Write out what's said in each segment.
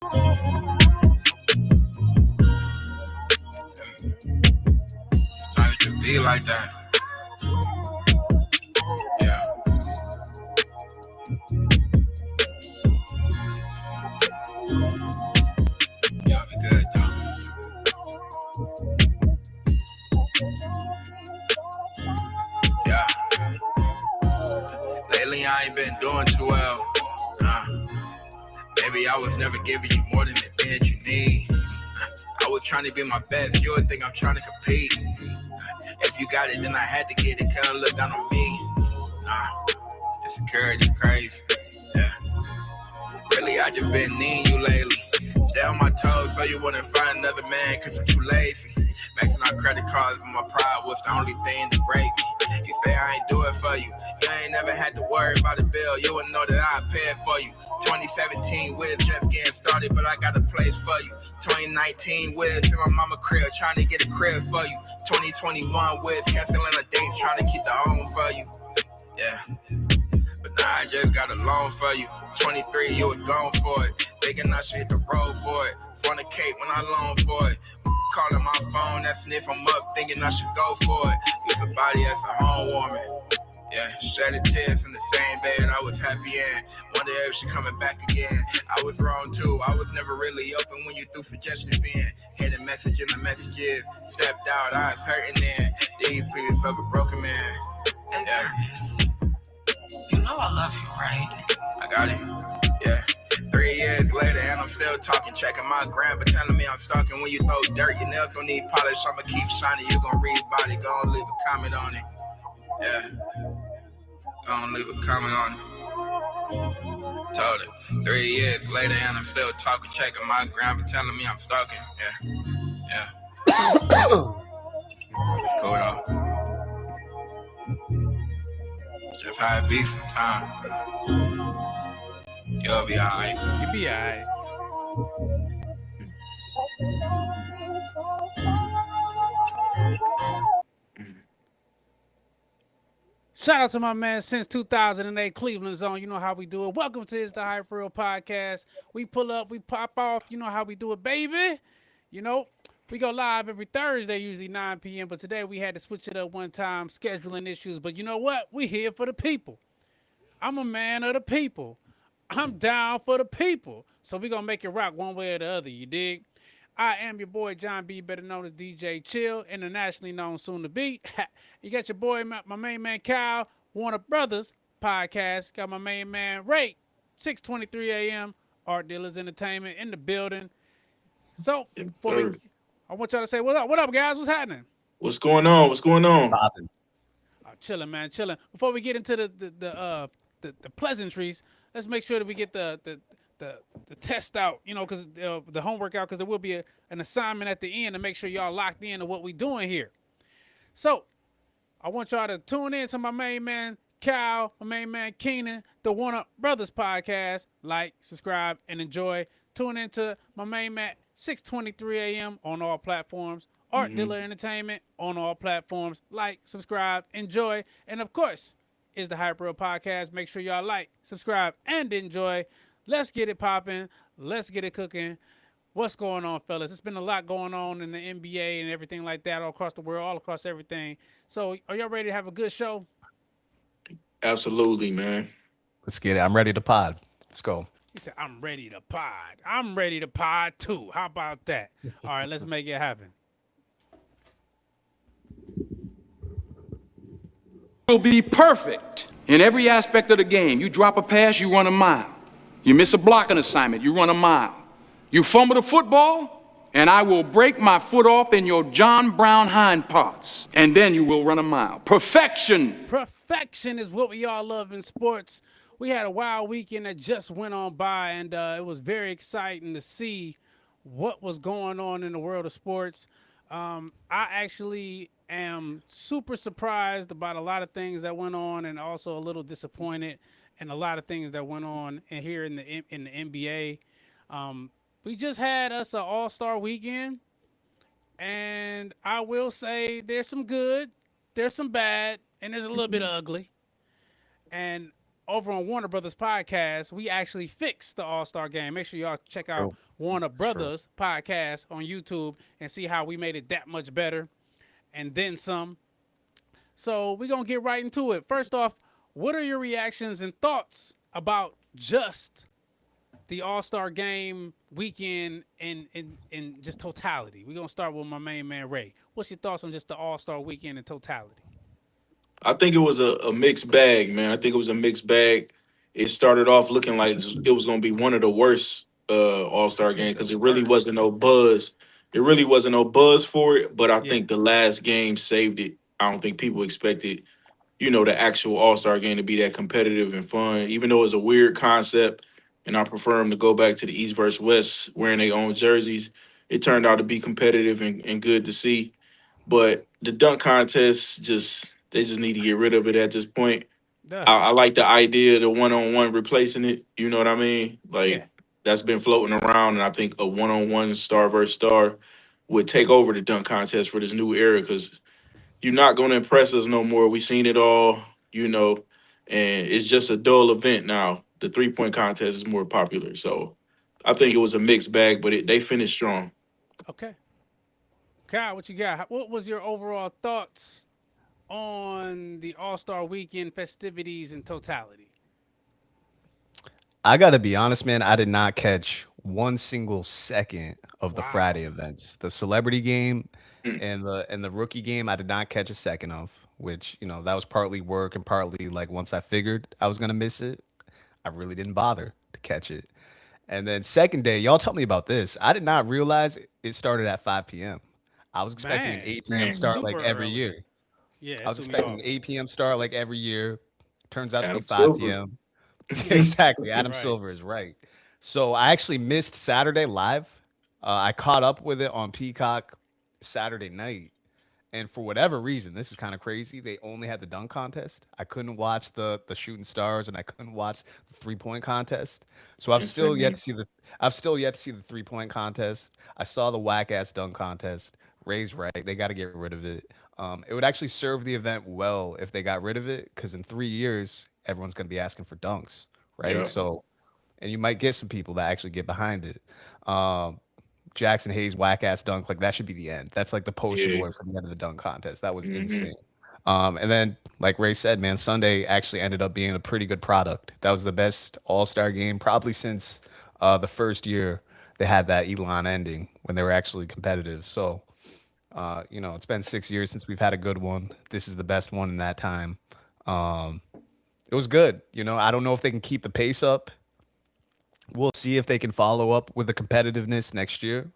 Trying to just be like that. Yeah. Yeah, be good though. Yeah. Lately I ain't been doing too well. Maybe I was never giving you more than the bed you need. I was trying to be my best, you would think I'm trying to compete. If you got it, then I had to get it, kinda look down on me. Insecurity's crazy, yeah. Really, I just been needing you lately. Stay on my toes so you wouldn't find another man, cause I'm too lazy. Maxing out credit cards, but my pride was the only thing to break me. You say I ain't do it for you. You ain't never had to worry about a bill. You would know that I pay it for you. 2017 with just getting started, but I got a place for you. 2019 with in my mama crib, trying to get a crib for you. 2021 with canceling a date, trying to keep the home for you. Yeah. But now I just got a loan for you. 23, you was gone for it. Thinking I should hit the road for it. Fornicate when I loan for it. Calling my phone, asking if I'm up, thinking I should go for it. Use a body as a home warming. Yeah, shedding tears in the same bed I was happy in. Wonder if she coming back again. I was wrong too. I was never really open when you threw suggestions in. Hit a message in the messages. Stepped out, I was hurting then. These people felt a broken man. Yeah. You know I love you, right? I got it. Yeah. 3 years later and I'm still talking, checking my gram, but telling me I'm stalking. When you throw dirt, your nails gon' need polish. I'ma keep shining. You gon' read about it. Gon' leave a comment on it. Yeah. Gon' leave a comment on it. Told it. 3 years later and I'm still talking, checking my gram, but telling me I'm stalking. Yeah. It's cool though. It's just how it be sometimes. You'll be alright. You be alright. Shout out to my man since 2008 Cleveland Zone. You know how we do it. Welcome to It's the Hype Real Podcast. We pull up, we pop off. You know how we do it, baby. You know, we go live every Thursday, usually 9 p.m. But today we had to switch it up one time, scheduling issues. But you know what? We here for the people. I'm a man of the people. I'm down for the people. So we going to make it rock one way or the other, you dig? I am your boy, John B., better known as DJ Chill, internationally known soon to be. You got your boy, my main man, Kyle, Warner Brothers Podcast. Got my main man, Ray, 6:23 a.m., Art Dealers Entertainment in the building. So, I want y'all to say, what up? What up, guys? What's happening? What's going on? What's going on? Chilling, man, chilling. Before we get into the pleasantries, let's make sure that we get the test out, you know, because the homework out, because there will be an assignment at the end to make sure y'all locked in to what we doing here. So I want y'all to tune in to my main man Kyle, my main man Keenan, the Warner Brothers Podcast. Like, subscribe, and enjoy. Tune into my main man 6:23 a.m. on all platforms. Art Dealer Entertainment on all platforms. Like, subscribe, enjoy, and of course, is the Hype Real Podcast. Make sure y'all like, subscribe, and enjoy. Let's get it popping. Let's get it cooking. What's going on, fellas? It's been a lot going on in the NBA and everything like that all across the world, all across everything. So are y'all ready to have a good show? Absolutely, man. Let's get it. I'm ready to pod. Let's go. He said, I'm ready to pod. I'm ready to pod too. How about that? All right, let's make it happen. Will be perfect in every aspect of the game. You drop a pass, you run a mile. You miss a blocking assignment, you run a mile. You fumble the football, and I will break my foot off in your John Brown hind parts, and then you will run a mile. Perfection. Perfection is what we all love in sports. We had a wild weekend that just went on by, and it was very exciting to see what was going on in the world of sports. I actually am super surprised about a lot of things that went on, and also a little disappointed in a lot of things that went on here in the NBA. We just had us an all-star weekend, and I will say there's some good, there's some bad, and there's a little bit of ugly. And over on Warner Brothers Podcast, we actually fixed the All-Star Game. Make sure y'all check out Warner Brothers Podcast on YouTube and see how we made it that much better and then some. So we're going to get right into it. First off, what are your reactions and thoughts about just the All-Star Game weekend in just totality? We're going to start with my main man, Ray. What's your thoughts on just the All-Star weekend in totality? I think it was a mixed bag, man. I think it was a mixed bag. It started off looking like it was going to be one of the worst All-Star games because it really wasn't no buzz. It really wasn't no buzz for it, but I think the last game saved it. I don't think people expected, the actual All-Star game to be that competitive and fun, even though it's a weird concept, and I prefer them to go back to the East versus West wearing their own jerseys. It turned out to be competitive and good to see. But the dunk contest, they just need to get rid of it at this point. I like the idea of the one-on-one replacing it. You know what I mean? That's been floating around, and I think a one-on-one star versus star would take over the dunk contest for this new era because you're not going to impress us no more. We've seen it all, and it's just a dull event now. The three-point contest is more popular. So I think it was a mixed bag, but they finished strong. Okay. Kyle, what you got? What was your overall thoughts on the All-Star Weekend festivities in totality? I got to be honest, man. I did not catch one single second of the Friday events. The celebrity game and the rookie game, I did not catch a second of, which, that was partly work and partly like once I figured I was going to miss it, I really didn't bother to catch it. And then second day, y'all tell me about this. I did not realize it started at 5 p.m. I was expecting an 8 p.m. start like every year. Yeah, I was expecting an 8 p.m. start like every year. Turns out to be 5 Silver. p.m. Exactly. Adam Right. Silver is right. So I actually missed Saturday live. I caught up with it on Peacock Saturday night. And for whatever reason, this is kind of crazy. They only had the dunk contest. I couldn't watch the shooting stars, and I couldn't watch the 3-point contest. So I've still yet to see the 3-point contest. I saw the whack ass dunk contest. Ray's right. They got to get rid of it. It would actually serve the event well if they got rid of it, because in 3 years, everyone's going to be asking for dunks, right? Yeah. So, and you might get some people that actually get behind it. Jackson Hayes whack ass dunk, like that should be the end. That's like the poster boy for the end of the dunk contest. That was insane. And then, like Ray said, man, Sunday actually ended up being a pretty good product. That was the best All-Star game probably since the first year they had that Elon ending when they were actually competitive. So, it's been 6 years since we've had a good one. This is the best one in that time. It was good. I don't know if they can keep the pace up. We'll see if they can follow up with the competitiveness next year.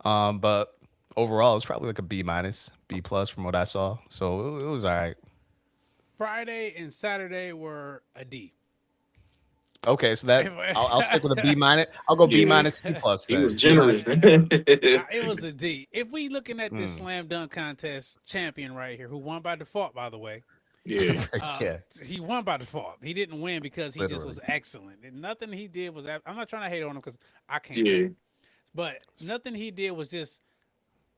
But overall, it's probably like a B-, B+ from what I saw. So it was all right. Friday and Saturday were a D. Okay, so that I'll stick with a B-. I'll go B-, C+. He Then. was generous. It was a D. If we looking at this slam dunk contest champion right here, who won by default, by the way. Yeah. Yeah. He won by default. He didn't win because he just Literally. was excellent. And nothing he did was. I'm not trying to hate on him because I can't. Yeah. But nothing he did was just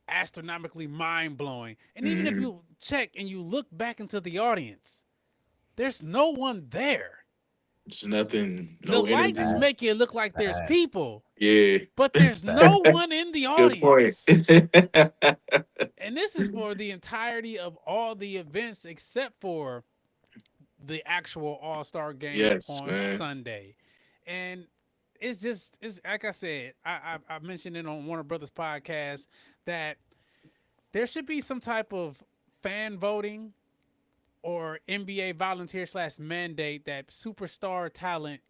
astronomically mind blowing. And even if you check and you look back into the audience, there's no one there. It's nothing. The No lights energy. make it look like there's people, Yeah. but there's no one in the Good point. audience. And this is for the entirety of all the events except for the actual All-Star game on man. Sunday. And it's like I said, I mentioned it on Warner Brothers podcast that there should be some type of fan voting or NBA volunteer / mandate that superstar talent.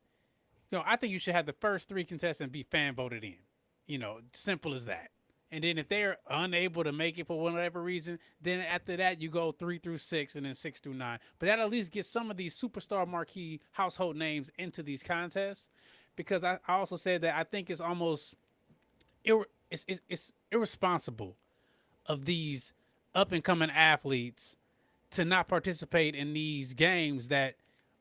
I think you should have the first 3 contestants be fan voted in. Simple as that. And then if they're unable to make it for whatever reason, then after that you go 3 through 6 and then 6 through 9. But that at least gets some of these superstar marquee household names into these contests. Because I also said that I think it's almost it's irresponsible of these up and coming athletes to not participate in these games that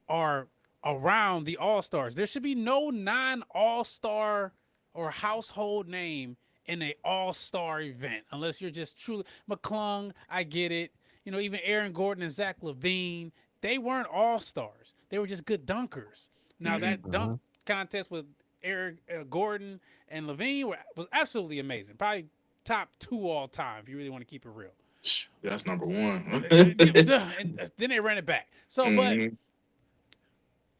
are around the All-Stars. There should be no non-All-Star or household name in an All-Star event unless you're just truly McClung. I get it. Even Aaron Gordon and Zach LaVine, they weren't all stars. They were just good dunkers. Now that dunk contest with Eric Gordon and Levine was absolutely amazing. Probably top 2 all time if you really want to keep it real. That's number one. And then they ran it back. So, but Mhm.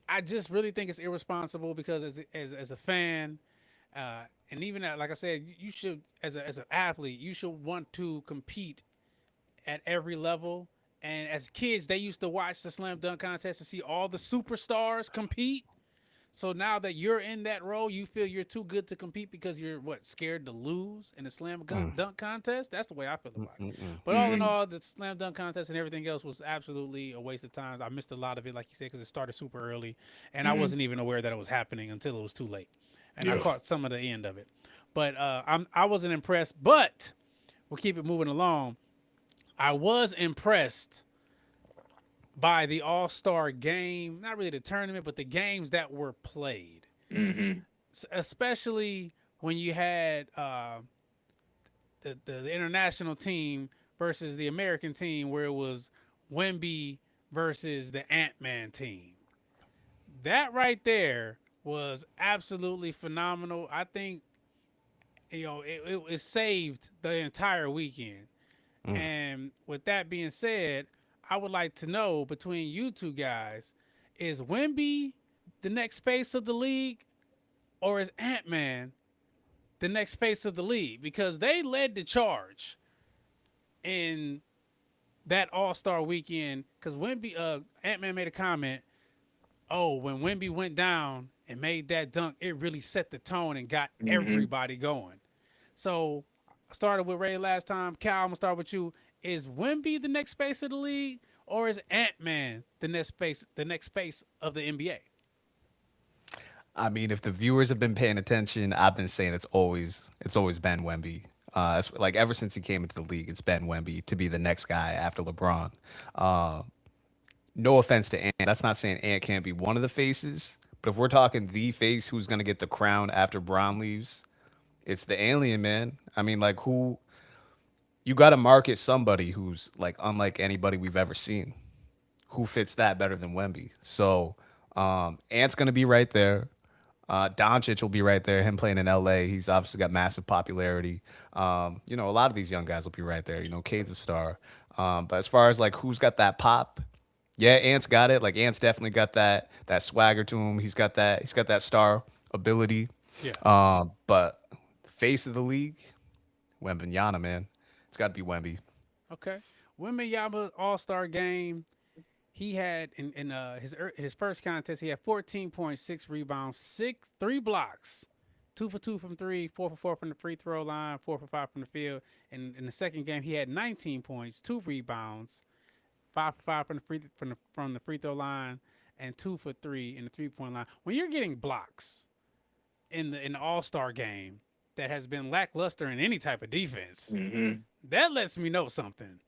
I just really think it's irresponsible because as a fan, and even like I said, you should as an athlete, you should want to compete at every level. And as kids, they used to watch the slam dunk contest to see all the superstars compete. So now that you're in that role, you feel you're too good to compete because you're scared to lose in the dunk contest. That's the way I feel about it. But all in all, the slam dunk contest and everything else was absolutely a waste of time. I missed a lot of it, like you said, because it started super early, and I wasn't even aware that it was happening until it was too late, and I caught some of the end of it. But I wasn't impressed. But we'll keep it moving along. I was impressed by the All-Star game, not really the tournament, but the games that were played. Especially when you had the international team versus the American team, where it was Wemby versus the Ant-Man team. That right there was absolutely phenomenal. I think it saved the entire weekend. And with that being said, I would like to know between you two guys, is Wemby the next face of the league, or is Ant-Man the next face of the league? Because they led the charge in that All-Star weekend. Because Ant-Man made a comment, when Wemby went down and made that dunk, it really set the tone and got everybody going. So I started with Ray last time. Cal, I'm going to start with you. Is Wemby the next face of the league, or is Ant-Man the next face of the NBA? I mean, if the viewers have been paying attention, I've been saying it's always been Wemby. It's like ever since he came into the league, it's been Wemby to be the next guy after LeBron. No offense to Ant, that's not saying Ant can't be one of the faces, but if we're talking the face who's gonna get the crown after Bron leaves, it's the alien, man. I mean, like, who you got to market somebody who's like unlike anybody we've ever seen. Who fits that better than Wemby? So Ant's gonna be right there. Doncic will be right there. Him playing in LA, he's obviously got massive popularity. A lot of these young guys will be right there. Cade's a star. But as far as like who's got that pop, yeah, Ant's got it. Like Ant's definitely got that swagger to him. He's got that star ability. Yeah. But face of the league, Wembanyama, man. It's got to be Wemby. Okay. Wembanyama All-Star game. He had in his first contest, he had 14.6 rebounds, 3 blocks, 2 for 2 from 3, 4 for 4 from the free throw line, 4 for 5 from the field. And in the second game, he had 19 points, 2 rebounds, 5 for 5 from the free throw line, and 2 for 3 in the 3-point line. When you're getting blocks in the All-Star game that has been lackluster in any type of defense, that lets me know something.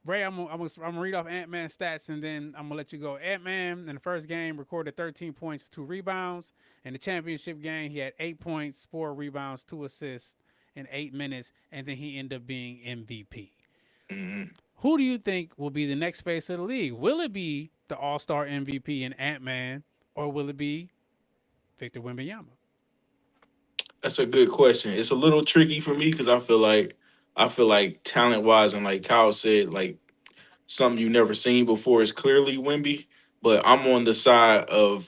Ray, I'm gonna read off Ant-Man's stats, and then I'm gonna let you go. Ant-Man in the first game recorded 13 points, 2 rebounds. In the championship game, he had 8 points, 4 rebounds, 2 assists in 8 minutes, and then he ended up being MVP. Who do you think will be the next face of the league? Will it be the All-Star MVP in Ant-Man, or will it be Victor Wembanyama? That's a good question. It's a little tricky for me because I feel like talent wise, and like Kyle said, like something you've never seen before is clearly Wemby. But I'm on the side of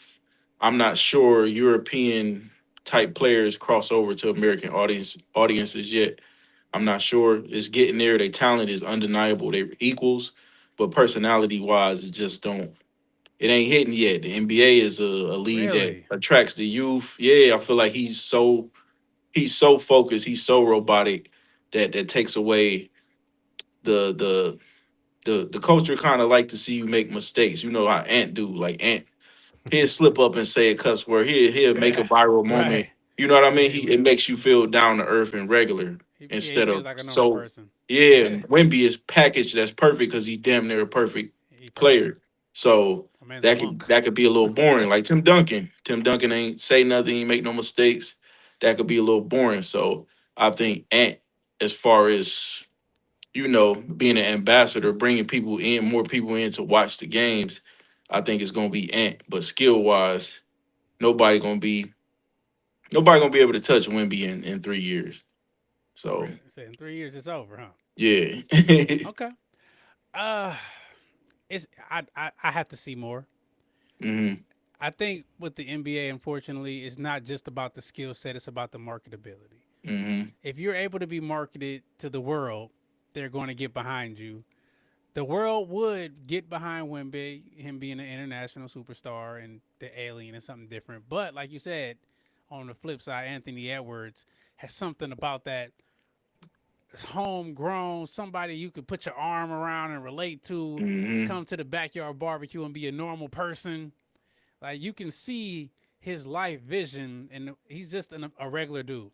I'm not sure European type players cross over to American audiences yet. I'm not sure. It's getting there. Their talent is undeniable. They're equals, but personality wise, it just don't. It ain't hitting yet. The NBA is a league Really? that attracts the youth. Yeah, I feel like he's so focused, he's so robotic that takes away the culture kind of like to see you make mistakes. You know how Ant do. Like Ant, he'll slip up and say a cuss word. He'll make a viral moment. Right. You know what I mean? It makes you feel down to earth and regular instead he feels of like a normal so. person. Yeah, Wemby is packaged that's perfect because he's damn near a perfect player. So My man's a that monk. could be a little boring. Like Tim Duncan. Tim Duncan ain't say nothing, he make no mistakes. That could be a little boring. So I think Ant, as far as being an ambassador, bringing people in, more people in to watch the games, I think it's gonna be Ant. But skill wise, nobody gonna be nobody gonna be able to touch Wimby in 3 years. So Say in 3 years it's over, huh? yeah. Okay. Uh, it's I have to see more. hmm I think with the NBA, unfortunately, it's not just about the skill set; it's about the marketability. hmm If you're able to be marketed to the world, they're going to get behind you. The world would get behind Wemby, him being an international superstar and the alien is something different. But like you said, on the flip side, Anthony Edwards has something about that homegrown, somebody you could put your arm around and relate to, hmm come to the backyard barbecue and be a normal person. Like you can see his life vision, and he's just a regular dude.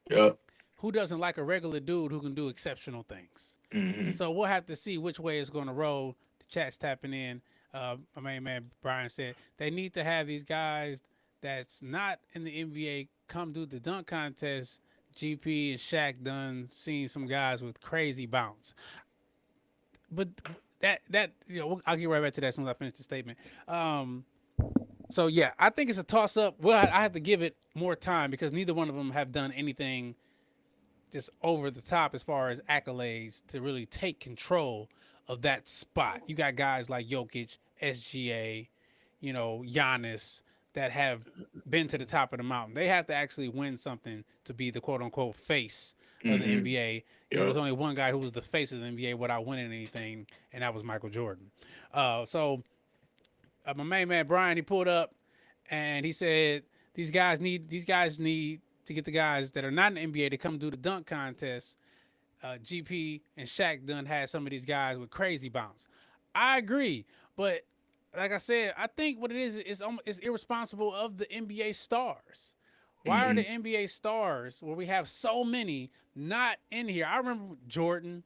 Yep. Who doesn't like a regular dude who can do exceptional things? hmm So we'll have to see which way it's going to roll. The chat's tapping in. My main man Brian said they need to have these guys that's not in the NBA come do the dunk contest. GP and Shaq done seen some guys with crazy bounce, but that I'll get right back to that as soon as I finish the statement. So yeah, I think it's a toss up. Well, I have to give it more time because neither one of them have done anything just over the top as far as accolades to really take control of that spot. You got guys like Jokic, SGA, Giannis that have been to the top of the mountain. They have to actually win something to be the quote unquote face of the hmm NBA. There's only one guy who was the face of the NBA without winning anything, and that was Michael Jordan. So my main man Brian, he pulled up and he said these guys need to get the guys that are not in the NBA to come do the dunk contest. GP and Shaq done had some of these guys with crazy bounce. I agree, but like I said, I think what it is it's irresponsible of the NBA stars. Why are hmm the NBA stars where we have so many not in here? I remember Jordan,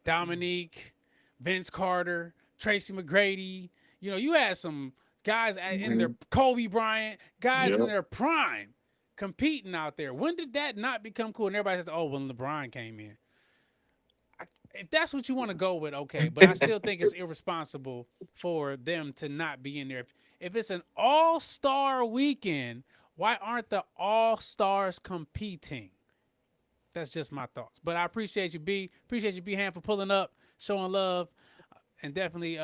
Dominique, Vince Carter, Tracy McGrady. You had some guys in hmm their Kobe Bryant, guys in Yep. their prime competing out there. When did that not become cool? And everybody says, "Oh, when LeBron came in." If that's what you want to go with, okay. But I still think it's irresponsible for them to not be in there. If it's an all-star weekend, why aren't the all-stars competing? That's just my thoughts. But I appreciate you, B. Appreciate you, B. Ham, for pulling up, showing love, and definitely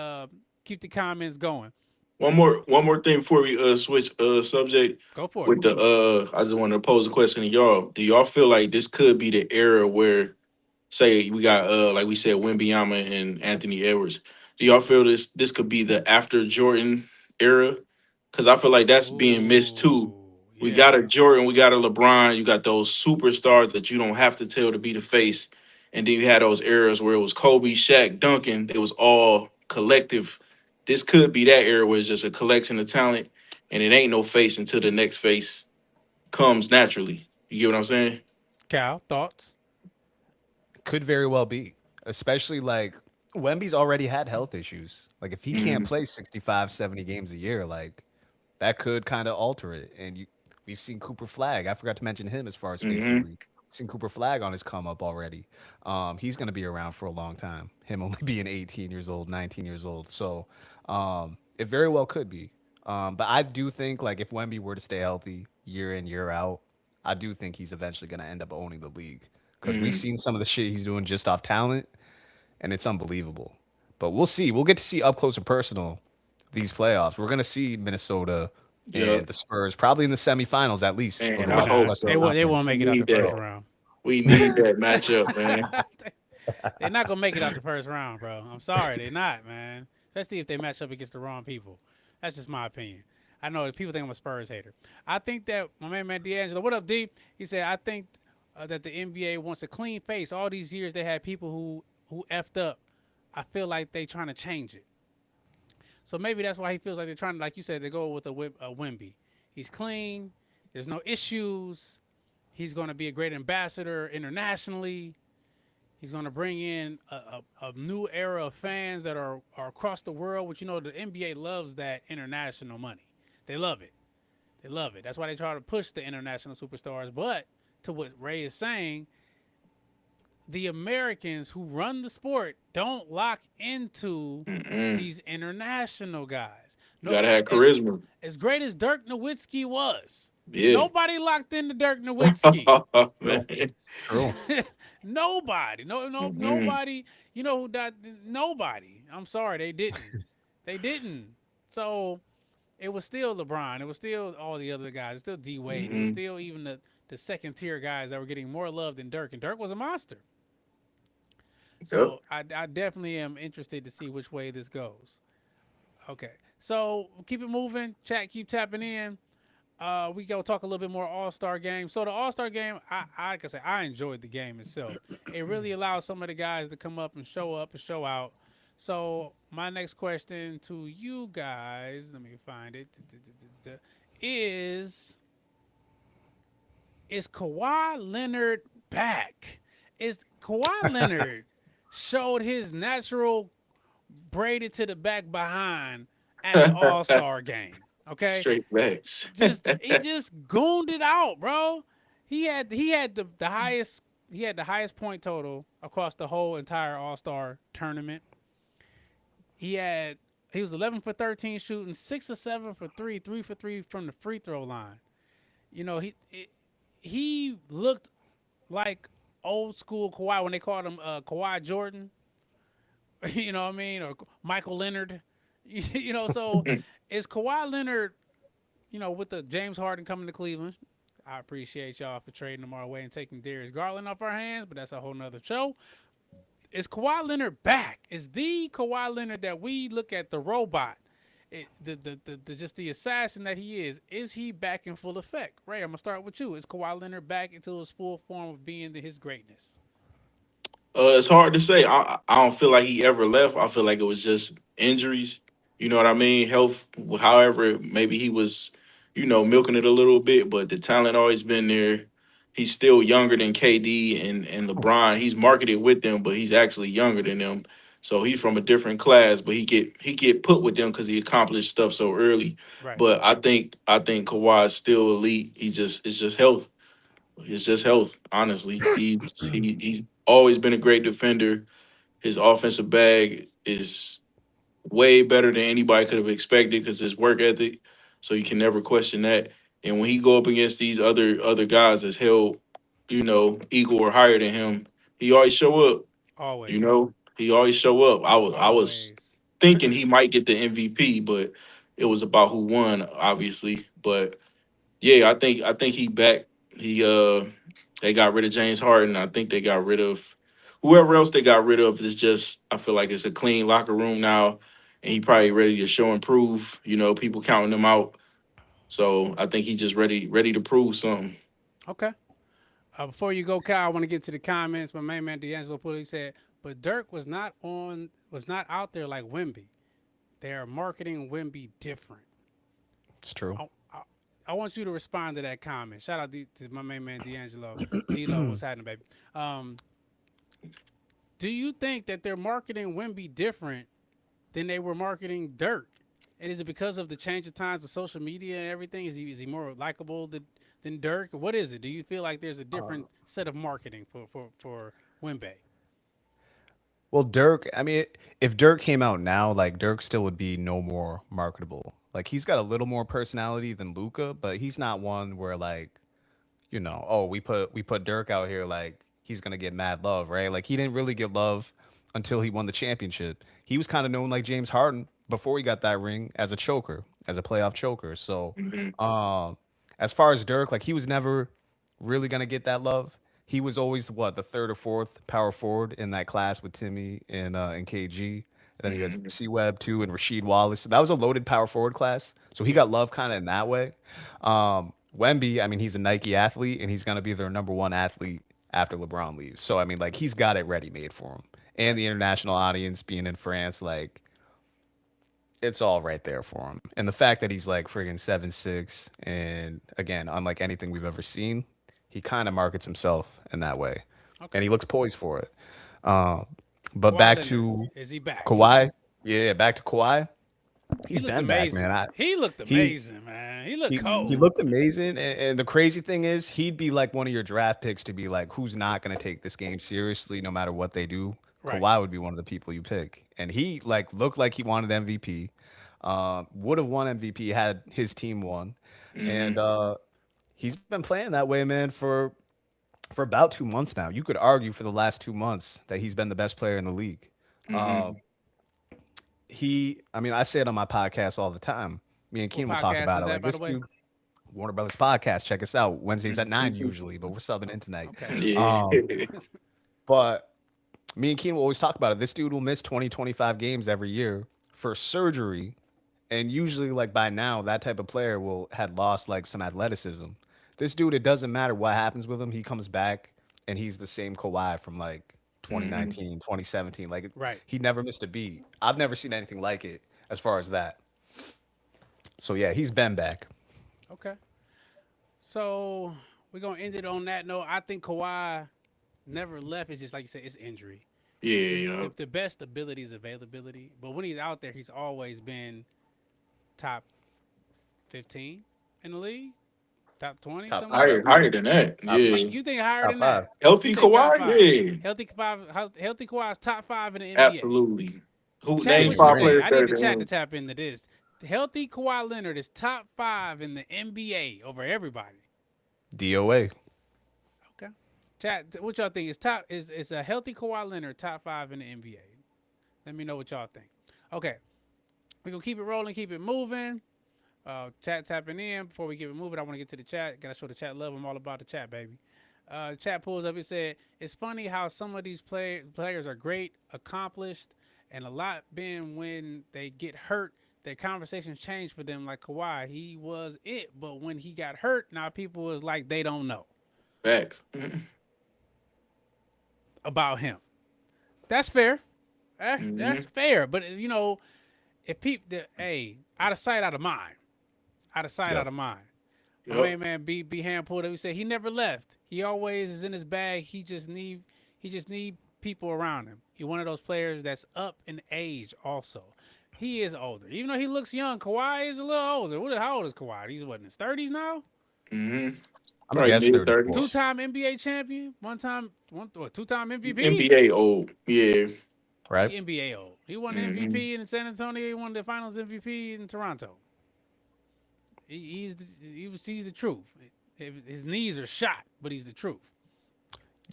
keep the comments going. One more thing before we switch subject Go for it. with the I just want to pose a question to y'all. Do y'all feel like this could be the era where, say, we got like we said, Wembanyama and Anthony Edwards? Do y'all feel this could be the after Jordan era? Because I feel like that's being missed too. Ooh, We got a yeah. Jordan, we got a LeBron, you got those superstars that you don't have to tell to be the face, and then you had those eras where it was Kobe, Shaq, Duncan. It was all collective. This could be that era where it's just a collection of talent, and it ain't no face until the next face comes naturally. You get what I'm saying? Cal, thoughts? Could very well be, especially like Wemby's already had health issues. Like if he can't hmm play 65, 70 games a year, like that could kind of alter it. And we've seen Cooper Flag. I forgot to mention him as far as face in the hmm league. We've seen Cooper Flag on his come up already. He's going to be around for a long time. Him only being 18 years old, 19 years old. So it very well could be. But I do think like if Wemby were to stay healthy year in year out, I do think he's eventually going to end up owning the league because we've hmm seen some of the shit he's doing just off talent, and it's unbelievable. But we'll see. We'll get to see up close and personal these playoffs. We're gonna see Minnesota Yeah, and the Spurs probably in the semifinals at least of man, the I hope Western They so. won't. They won't Conference. make We it out the need first that. round. We need that matchup, man. They're not gonna make it out the first round, bro. I'm sorry, they're not, man. Especially if they match up against the wrong people. That's just my opinion. I know that people think I'm a Spurs hater. I think that my man D'Angelo, what up, D? He said I think that the NBA wants a clean face. All these years they had people who effed up. I feel like they trying to change it. So maybe that's why he feels like they're trying to, like you said, they go with a Wimby. He's clean. There's no issues. He's going to be a great ambassador internationally. He's going to bring in a new era of fans that are across the world, which, the NBA loves that international money. They love it. They love it. That's why they try to push the international superstars. But to what Ray is saying, the Americans who run the sport don't lock into these international guys. You gotta have charisma. As great as Dirk Nowitzki was, Yeah. nobody locked into Dirk Nowitzki. Man. True. Nobody. Nobody. You know who died? Nobody. I'm sorry, they didn't. They didn't. So it was still LeBron. It was still all the other guys. Still D Wade. It was still even the second tier guys that were getting more love than Dirk. And Dirk was a monster. So I definitely am interested to see which way this goes. Okay. So keep it moving. Chat, keep tapping in. We go talk a little bit more All-Star game. So the All-Star game, I can say I enjoyed the game itself. It really allows some of the guys to come up and show out. So my next question to you guys, let me find it, is Kawhi Leonard back? Is Kawhi Leonard showed his natural braided to the back behind at the All-Star game? Okay, Straight backs. he just gooned it out, bro. He had the highest point total across the whole entire All-Star tournament. He was 11 for 13 shooting, 6 or 7 for 3, 3 for 3 from the free throw line. You know, he looked like old school Kawhi when they called him Kawhi Jordan. You know what I mean? Or Michael Leonard. You know, so is Kawhi Leonard, you know, with the James Harden coming to Cleveland, I appreciate y'all for trading him our way and taking Darius Garland off our hands, but that's a whole nother show. Is Kawhi Leonard back? Is the Kawhi Leonard that we look at, the robot, just the assassin that he is he back in full effect? Ray, I'm going to start with you. Is Kawhi Leonard back into his full form of being his greatness? It's hard to say. I don't feel like he ever left. I feel like it was just injuries. You know what I mean? Health, however, maybe he was, you know, milking it a little bit, but the talent always been there. He's still younger than KD and LeBron. He's marketed with them, but he's actually younger than them. So he's from a different class, but he get put with them because he accomplished stuff so early. Right. But I think Kawhi is still elite. It's just health. It's just health. Honestly, he's always been a great defender. His offensive bag is way better than anybody could have expected because his work ethic. So you can never question that. And when he go up against these other guys that's held, you know, equal or higher than him, he always show up. Always. You know, he always show up. I was thinking he might get the MVP, but it was about who won, obviously. But yeah, I think he back. They got rid of James Harden. I think they got rid of whoever else they got rid of. Is just, I feel like it's a clean locker room now, and he probably ready to show and prove. You know, people counting him out. So I think he's just ready to prove something. Okay. Before you go, Kyle, I want to get to the comments. My main man D'Angelo Pulley said, but Dirk was not out there like Wemby. They are marketing Wemby different. It's true. I want you to respond to that comment. Shout out to my main man D'Angelo. D-Lo, what's happening, baby? Do you think that they're marketing Wemby different than they were marketing Dirk? And is it because of the change of times of social media and everything? Is he more likable than Dirk? What is it? Do you feel like there's a different set of marketing for Wemby? Well, Dirk, I mean, if Dirk came out now, like Dirk still would be no more marketable. Like he's got a little more personality than Luka, but he's not one where like, you know, oh, we put Dirk out here like he's gonna get mad love, right? Like he didn't really get love until he won the championship. He was kind of known like James Harden before he got that ring as a choker, as a playoff choker. So, as far as Dirk, like he was never really gonna get that love. He was always the third or fourth power forward in that class with Timmy and KG. And then you had C-Web too and Rasheed Wallace. So that was a loaded power forward class. So he got love kind of in that way. Wemby, I mean, he's a Nike athlete and he's gonna be their number one athlete after LeBron leaves. So I mean, like he's got it ready made for him. And the international audience being in France, like it's all right there for him. And the fact that he's like friggin' 7'6", and again, unlike anything we've ever seen, he kind of markets himself in that way. Okay. And he looks poised for it. But Kawhi back Leonard, to is he back? Kawhi. Yeah, back to Kawhi. He's been back, man. He looked amazing, man. He looked He cold. looked amazing, and the crazy thing is, he'd be like one of your draft picks to be like, who's not going to take this game seriously, no matter what they do. Right. Kawhi would be one of the people you pick, and he like looked like he wanted MVP. Would have won MVP had his team won, and he's been playing that way, man, for about 2 months now. You could argue for the last 2 months that he's been the best player in the league. I mean, I say it on my podcast all the time. Me and Keen will talk podcast about is it. that, Like by this the way? dude, Warner Brothers podcast. Check us out Wednesdays at 9 usually, but we're subbing in tonight. Yeah. But me and Keen will always talk about it. This dude will miss 20, 25 games every year for surgery. And usually, like by now, that type of player will had lost like some athleticism. This dude, it doesn't matter what happens with him, he comes back and he's the same Kawhi from like 2019, 2017. Like Right. he never missed a beat. I've never seen anything like it as far as that. So yeah, he's been back. Okay. So we're gonna end it on that note. I think Kawhi never left. It's just like you said, it's injury. Yeah, you know. The best ability is availability, but when he's out there, he's always been top 15 in the league, top 20. Top something like that. Higher than that. Top Yeah. You think higher Top than five. that? Healthy You say top Kawhi? five. Yeah. Healthy Kawhi is top 5 in the NBA. Absolutely. Who Chat, name what you five think? players I better need the than chat him? to tap into this. Healthy Kawhi Leonard is top 5 in the NBA over everybody. DOA. Okay. Chat, what y'all think? Is a healthy Kawhi Leonard top 5 in the NBA? Let me know what y'all think. Okay. We're going to keep it rolling, keep it moving. Chat tapping in. Before we keep it moving, I want to get to the chat. Got to show the chat love. I'm all about the chat, baby. Chat pulls up. It said, it's funny how some of these players are great, accomplished, and a lot been when they get hurt, their conversations change for them. Like Kawhi, he was it. But when he got hurt, now people was like, they don't know Facts. about him. That's fair. That's fair. But, you know, if people, hey, out of sight, out of mind. Out of sight, out of mind. My main man, B Hand pulled up. He said he never left. He always is in his bag. He just need people around him. He's one of those players that's up in age also. He is older. Even though he looks young, Kawhi is a little older. How old is Kawhi? He's what, in his 30s now? Mm-hmm. I'm gonna guess 34. Two-time NBA champion, two-time MVP. NBA old. Yeah. Right? He NBA old. He won the MVP in San Antonio. He won the Finals MVP in Toronto. He's the truth. His knees are shot, but he's the truth.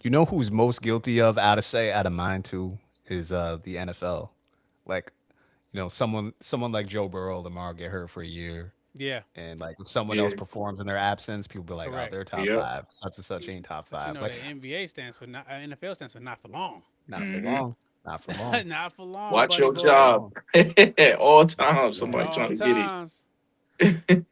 You know who's most guilty of out of sight, out of mind too is the NFL. Like, you know, someone like Joe Burrow, Lamar get hurt for a year, Yeah. and like if someone else performs in their absence, people be like, Correct. "Oh, they're top Yep. 5. Such and such ain't top You 5." know, Like, the NBA stands for not, NFL stands for not for long. not for long. Not for long. Not for long. Watch buddy your boy. job. At all times, somebody At trying all to get times. it.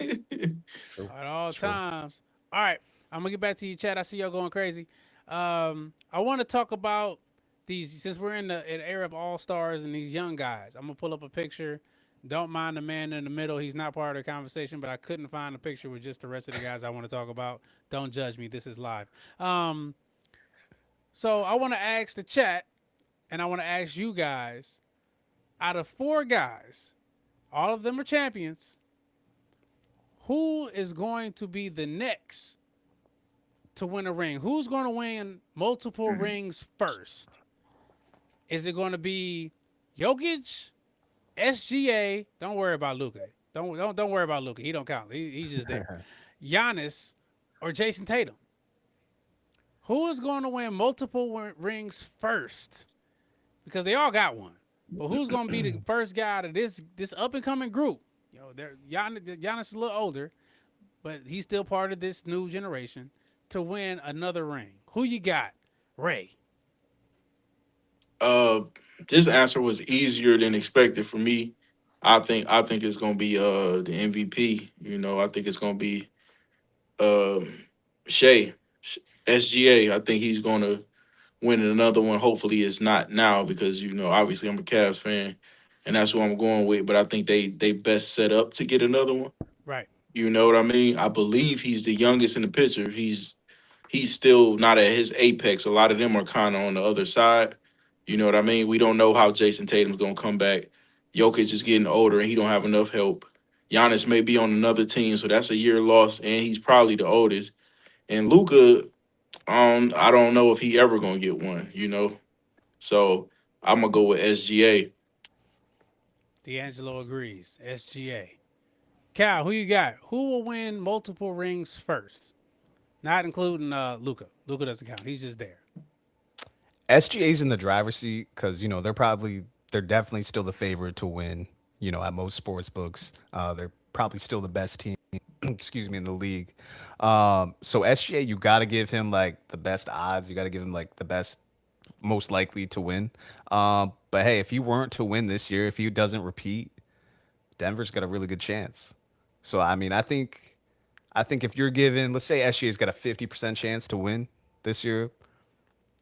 At all It's true. times. All right. I'm going to get back to you, chat. I see y'all going crazy. I want to talk about these, since we're in the era of all-stars and these young guys. I'm going to pull up a picture. Don't mind the man in the middle. He's not part of the conversation, but I couldn't find a picture with just the rest of the guys I want to talk about. Don't judge me. This is live. So I want to ask the chat, and I want to ask you guys, out of 4 guys, all of them are champions, who is going to be the next to win a ring? Who's going to win multiple rings first? Is it going to be Jokic, SGA? Don't worry about Luka. Don't worry about Luka. He don't count. He's just there. Giannis or Jason Tatum? Who is going to win multiple rings first? Because they all got one. But who's going to be the first guy out of this up and coming group? You know, Giannis is a little older, but he's still part of this new generation to win another ring. Who you got, Ray? This answer was easier than expected for me. I think it's gonna be the MVP. You know, I think it's gonna be Shea, SGA. I think he's gonna win another one. Hopefully, it's not now because you know, obviously, I'm a Cavs fan, and that's who I'm going with. But I think they best set up to get another one. Right. You know what I mean? I believe he's the youngest in the picture. He's still not at his apex. A lot of them are kind of on the other side. You know what I mean? We don't know how Jason Tatum's gonna come back. Jokic is getting older and he don't have enough help. Giannis may be on another team, so that's a year lost, and he's probably the oldest. And Luca, I don't know if he ever gonna get one, you know. So I'm gonna go with SGA. D'Angelo agrees. SGA. Cal, who you got? Who will win multiple rings first? Not including Luca. Luca doesn't count. He's just there. SGA's in the driver's seat because they're definitely still the favorite to win. At most sports books, they're probably still the best team. Excuse me, in the league. So SGA, you got to give him like the best odds. You got to give him like the best, most likely to win. But hey, if he weren't to win this year, if he doesn't repeat, Denver's got a really good chance. So I mean, I think if you're given, let's say SGA's got a 50% chance to win this year,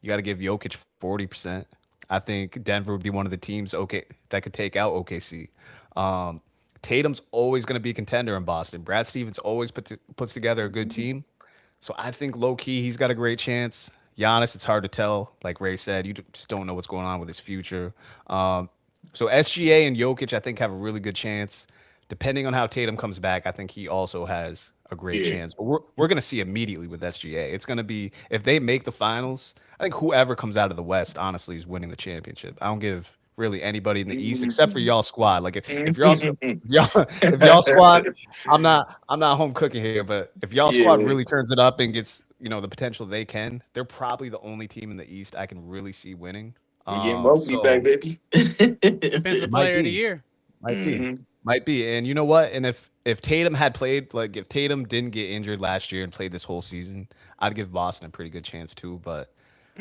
you got to give Jokic 40%. I think Denver would be one of the teams that could take out OKC. Um, Tatum's always going to be a contender in Boston. Brad Stevens always puts together a good team. So I think low key he's got a great chance. Giannis, it's hard to tell. Like Ray said, you just don't know what's going on with his future. So SGA and Jokic, I think, have a really good chance. Depending on how Tatum comes back, I think he also has a great Yeah. chance. But we're gonna see immediately with SGA. It's gonna be if they make the finals. I think whoever comes out of the West, honestly, is winning the championship. I don't give really anybody in the East except for y'all squad. Like if y'all squad, I'm not home cooking here, but if y'all squad Yeah. really turns it up and gets the potential they can, they're probably the only team in the East I can really see winning. We getting Mobley back, So baby. Defensive might player of the be. year. Might be. hmm Might be. And you know what? And if Tatum had played, like if Tatum didn't get injured last year and played this whole season, I'd give Boston a pretty good chance too. But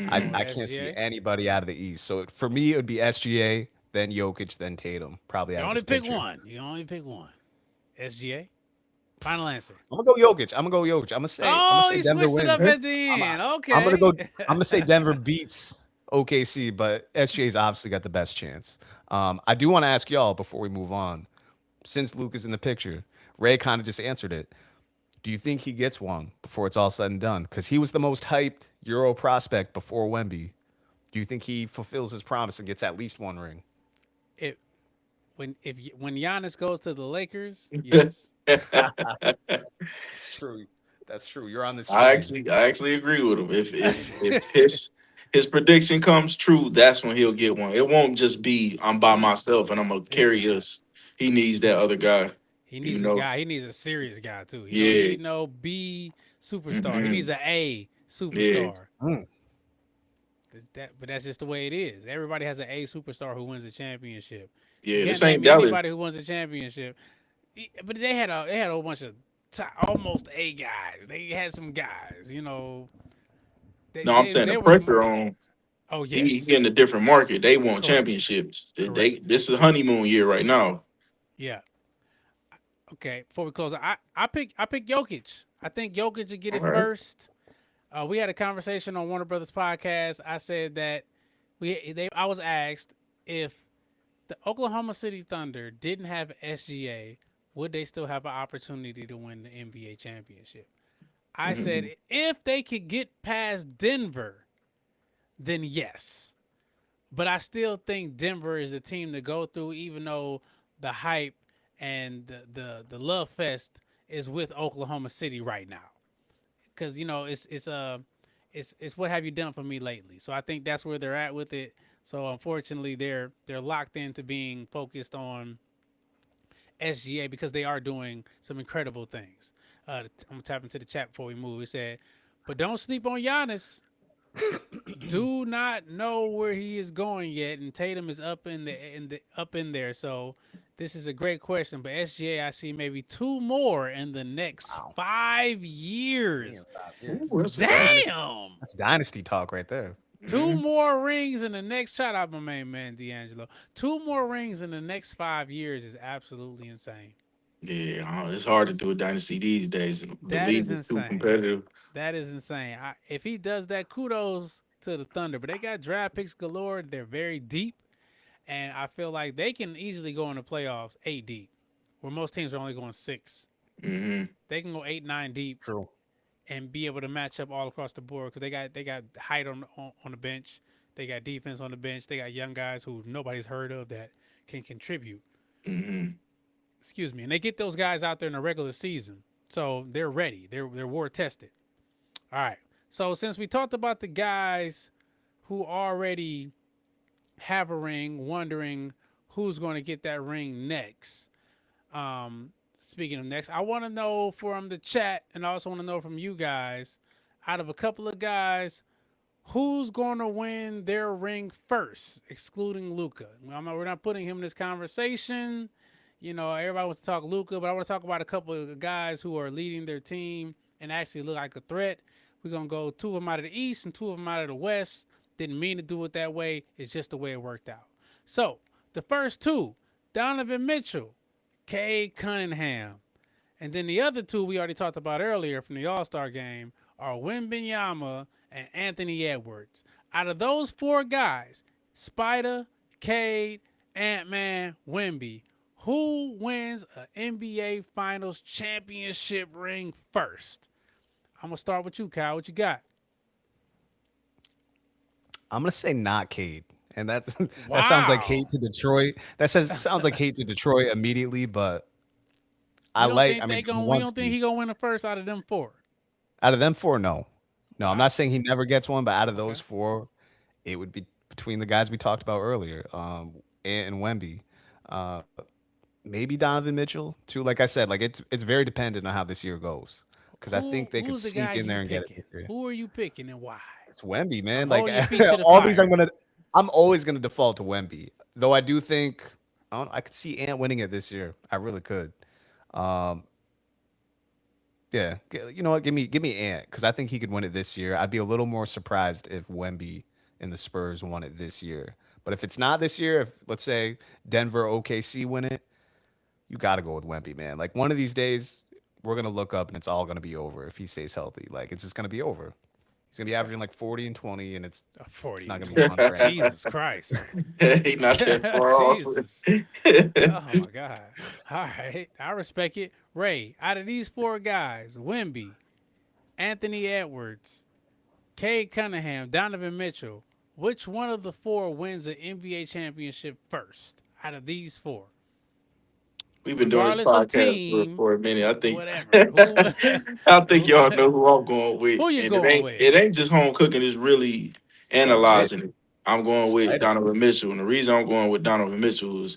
I, Over I can't see SGA. anybody out of the East. So for me, it would be SGA, then Jokic, then Tatum, probably You out of only this pick picture. one. You only pick one. SGA. Final answer. I'm gonna go Jokic. I'm gonna go Jokic. I'm gonna say You Denver switched it up wins. at the I'm, end. I'm gonna Okay. go. I'm gonna say Denver beats OKC, but SGA's obviously got the best chance. I do want to ask y'all before we move on, since Luke is in the picture, Ray kind of just answered it. Do you think he gets one before it's all said and done? Because he was the most hyped Euro prospect before Wemby. Do you think he fulfills his promise and gets at least one ring? If when Giannis goes to the Lakers, yes. It's true. That's true. You're on this I train. actually I actually agree with him. If his prediction comes true, that's when he'll get one. It won't just be I'm by myself and I'm gonna It's carry not. us. He needs that other guy. He You needs a know. guy. He needs a serious guy too. He don't Yeah. need no B superstar. He hmm needs an A Yeah. superstar. Mm. But that's just the way it is. Everybody has an A superstar who wins a championship. You Yeah. can't This name ain't me Dallas. anybody who wins a championship. But they had a whole bunch of almost A guys. They had some guys. They No, I'm they, saying the they were. pressure on Oh he yes, in a different market. They want correct, championships. correct. This is honeymoon year right now. Yeah. Okay. Before we close, I pick Jokic. I think Jokic would get All it right. first. We had a conversation on Warner Brothers podcast. I said that I was asked if the Oklahoma City Thunder didn't have SGA, would they still have an opportunity to win the NBA championship? I said Mhm. if they could get past Denver, then yes. But I still think Denver is the team to go through, even though the hype and the love fest is with Oklahoma City right now. Because it's what have you done for me lately? So I think that's where they're at with it. So unfortunately, they're locked into being focused on SGA because they are doing some incredible things. I'm gonna tap into the chat before we move. It said, but don't sleep on Giannis. Do not know where he is going yet, and Tatum is up in there. So this is a great question. But SGA, I see maybe two more in the next Wow. 5 years. Damn, 5 years. Ooh, that's Damn. That's dynasty talk right there. Two Mhm. more rings in the next. Shout out my main man D'Angelo. Two more rings in the next 5 years is absolutely insane. Yeah, it's hard to do a dynasty these days. The That league is is too insane. competitive. That is insane. If he does that, kudos to the Thunder. But they got draft picks galore. They're very deep, and I feel like they can easily go in the playoffs 8 deep, where most teams are only going 6. hmm They can go 8, 9 deep True. and be able to match up all across the board because they got height on the bench. They got defense on the bench. They got young guys who nobody's heard of that can contribute. hmm Excuse me. And they get those guys out there in the regular season. So they're ready. They're war tested. All right. So since we talked about the guys who already have a ring, wondering who's going to get that ring next. Speaking of next, I want to know from the chat, and I also want to know from you guys, out of a couple of guys, who's going to win their ring first, excluding Luka. We're not putting him in this conversation. You know, everybody wants to talk Luka, but I want to talk about a couple of guys who are leading their team and actually look like a threat. We're going to go 2 of them out of the East and 2 of them out of the West. Didn't mean to do it that way. It's just the way it worked out. So the first 2, Donovan Mitchell, Cade Cunningham. And then the other 2 we already talked about earlier from the All-Star game are Wembanyama and Anthony Edwards. Out of those 4 guys, Spider, Cade, Ant-Man, Wemby, who wins an NBA Finals championship ring first? I'm going to start with you, Kyle. What you got? I'm gonna say not Cade, and that that sounds like hate to Detroit. Sounds like hate to Detroit immediately, but I like. I mean, we don't think he gonna win the first out of them 4. Out of them 4, no. I'm not saying he never gets one, but out of those 4, it would be between the guys we talked about earlier, Ant and Wemby, maybe Donovan Mitchell too. Like I said, like it's very dependent on how this year goes, because I think they could sneak in there and get it this year. Who are you picking and why? It's Wemby, man. Like all these, I'm always gonna default to Wemby. Though I do think I could see Ant winning it this year. I really could. Yeah, you know what? Give me Ant, because I think he could win it this year. I'd be a little more surprised if Wemby and the Spurs won it this year. But if it's not this year, if let's say Denver, OKC win it, you got to go with Wemby, man. Like one of these days, we're gonna look up and it's all gonna be over if he stays healthy. Like it's just gonna be over. He's gonna be averaging like 40 and 20, and it's 40. It's not gonna be fun for him. Jesus Christ. He's not that far off. Jesus. Oh my God. All right, I respect it. Ray, out of these 4 guys, Wemby, Anthony Edwards, Cade Cunningham, Donovan Mitchell, which one of the 4 wins an NBA championship first? Out of these 4. We've been doing this podcast for a minute. I think whatever. I think y'all know who I'm going with. Who you and going with? It ain't just home cooking, it's really analyzing it. I'm going with Donovan Mitchell. And the reason I'm going with Donovan Mitchell is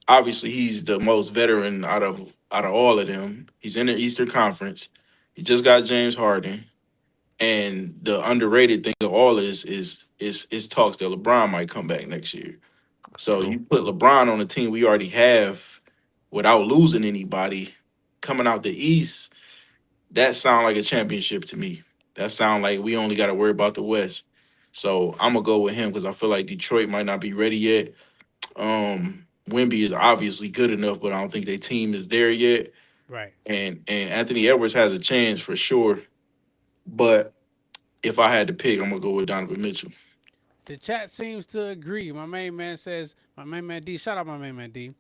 obviously he's the most veteran out of all of them. He's in the Eastern Conference. He just got James Harden. And the underrated thing of all is talks that LeBron might come back next year. So you put LeBron on a team we already have without losing anybody coming out the East, that sound like a championship to me. That sound like we only got to worry about the West. So I'm going to go with him because I feel like Detroit might not be ready yet. Wemby is obviously good enough, but I don't think their team is there yet. Right. And Anthony Edwards has a chance for sure. But if I had to pick, I'm going to go with Donovan Mitchell. The chat seems to agree. My main man D, shout out my main man D.